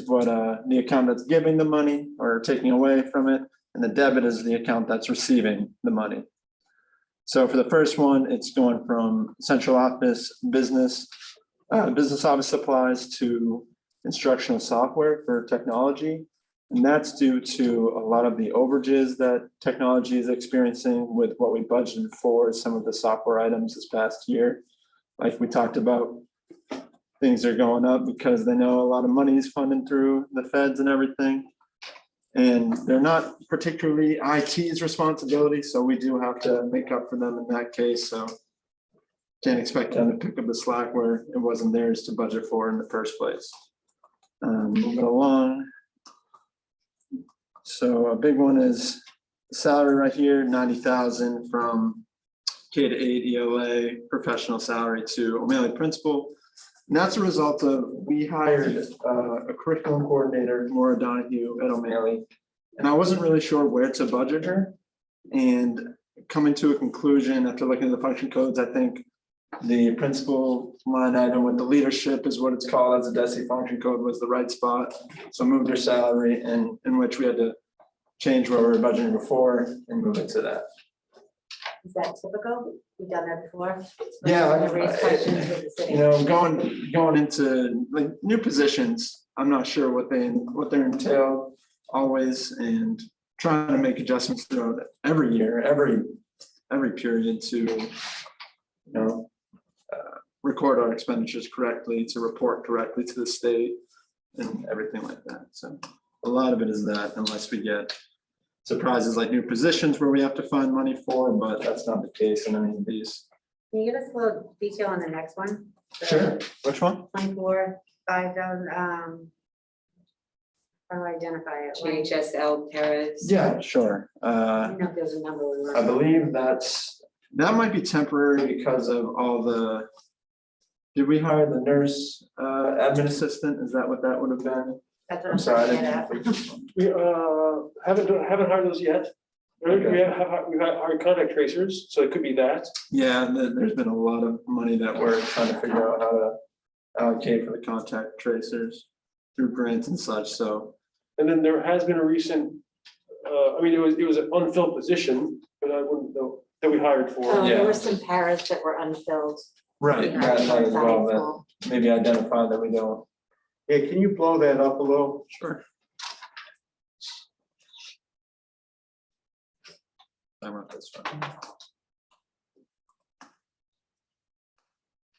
what the account that's giving the money or taking away from it, and the debit is the account that's receiving the money. So for the first one, it's going from central office business office supplies to instructional software for technology. And that's due to a lot of the overages that technology is experiencing with what we budgeted for some of the software items this past year. Like we talked about, things are going up because they know a lot of money is funded through the feds and everything. And they're not particularly IT's responsibility, so we do have to make up for them in that case. So can't expect them to pick up the slack where it wasn't theirs to budget for in the first place. Moving along. So a big one is salary right here, 90,000 from K to 8 ELA professional salary to O'Malley principal. And that's a result of, we hired a curriculum coordinator, Maura Donahue at O'Malley. And I wasn't really sure where to budget her. And coming to a conclusion after looking at the function codes, I think the principal line item with the leadership is what it's called as a DESI function code was the right spot. So moved her salary and in which we had to change where we were budgeting before and move it to that. Is that typical? We've done that before? Yeah, Raise questions with the city. You know, going into like new positions, I'm not sure what they entail always, and trying to make adjustments throughout every year, every period to, you know, record our expenditures correctly, to report correctly to the state and everything like that. So a lot of it is that, unless we get surprises like new positions where we have to find money for, but that's not the case in any of these. Can you give us a little detail on the next one? Sure. Which one? 24, 5,000, how do I identify it? Like, JHSL Paras. Yeah, sure. I don't know if there's a number. we I were- believe that might be temporary because of all the, did we hire the nurse admin assistant? Is that what that would have been? That's what I'm I'm sorry. I trying to didn't get at. complete We haven't hired those yet. Okay. We've hired contact tracers, so it could be that. Yeah, there's been a lot of money that we're trying to figure out how to allocate for the contact tracers through grants and such, so. And then there has been a recent, I mean, it was an unfilled position, but I wouldn't know, that we hired for. There Yeah. were some paras that were unfilled. Right. Yeah, That might as well, so- that maybe identify that we don't. Hey, can you blow that up a little? Sure. I wrote this one.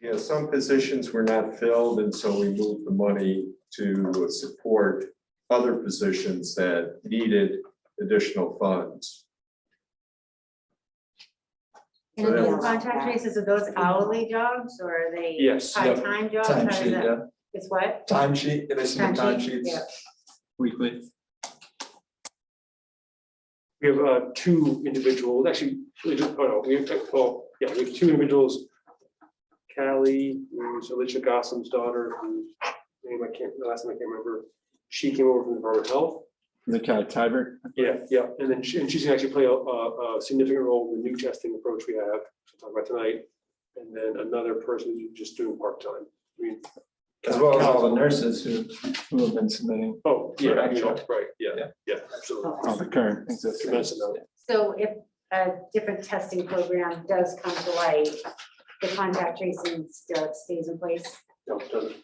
Yeah, some positions were not filled, and so we moved the money to support other positions that needed additional funds. And So are that these was- contract traces, are those hourly jobs or are they? Yes. Part-time jobs? How does Timesheet, that- yeah, It's what? timesheet, they submit Timesheet, timesheets yeah. weekly. We have two individuals, actually, we have two individuals. Callie, who's Alicia Gossam's daughter, whose name the last name I can't remember. She came over from the Department of Health. The Kelly Tybert. Yeah, and then she's gonna actually play a significant role in the new testing approach we have, we'll talk about tonight. And then another person who's just doing part-time. I mean, As well as all the nurses who have been submitting, oh, yeah, I mean, Right. right, yeah, absolutely. all the current existing. Tremendous amount. So if a different testing program does come to light, the contact tracing still stays in place? No, it doesn't.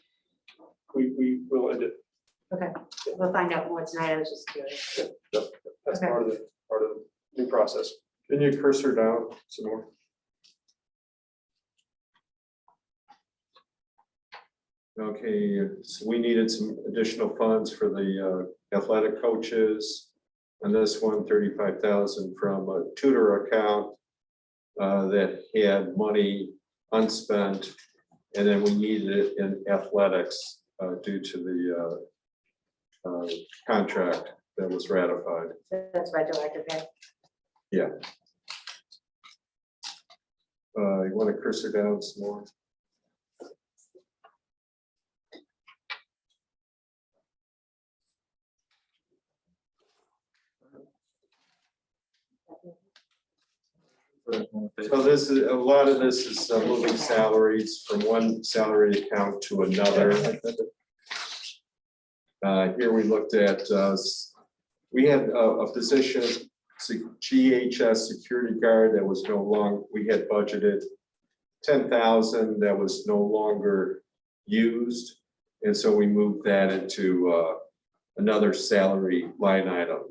We will end it. Okay, we'll find out more tonight. I was just curious. That's Okay. part of the new process. Can you cursor down some more? Okay, so we needed some additional funds for the athletic coaches. And this one, 35,000 from a tutor account that had money unspent. And then we needed it in athletics due to the contract that was ratified. That's retroactive pay. You want to cursor down some more? So this is, a lot of this is moving salaries from one salary account to another. Here we looked at, we had a position, GHS security guard that was no longer, we had budgeted 10,000 that was no longer used. And so we moved that into another salary line item.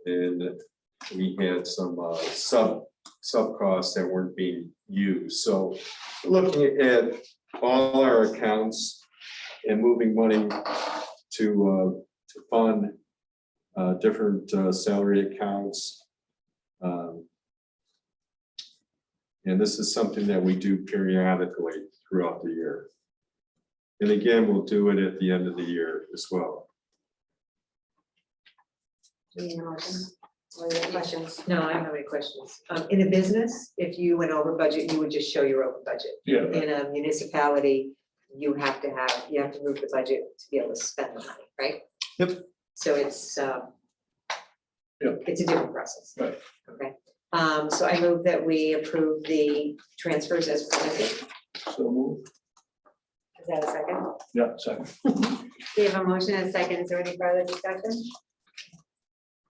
And we had some sub costs that weren't being used. So looking at all our accounts and moving money to fund different salary accounts. And this is something that we do periodically throughout the year. And again, we'll do it at the end of the year as well. Any motion? Or any questions? No, I don't have any questions. In a business, if you went over budget, you would just show your open budget. Yeah, In a municipality, you have to move the budget to be able to spend the money, right? Yep. So it's, Yep. it's a different process. Right. Okay, so I move that we approve the transfers as presented. so move. Is that a second? Yeah, second. We have a motion and a second. Is there any further discussion?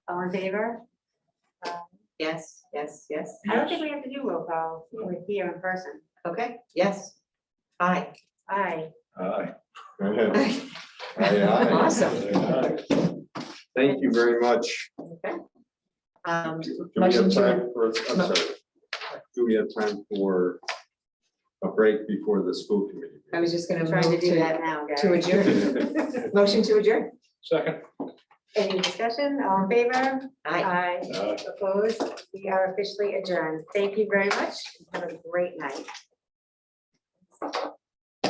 All in favor? Yes, yes, yes. I don't think we have to do roll call. We're here in person. Okay, yes. Aye. Aye. Aye. Aye, aye. Awesome. Aye. Thank you very much. Okay. Do we Motion have to, time for, I'm sorry. Do we have time for a break before the school committee? I was just gonna I'm trying to move do that now, guys. to adjourn. Motion to adjourn. Second. Any discussion? All in favor? Aye. Aye. Opposed? We are officially adjourned. Thank you very much. Have a great night.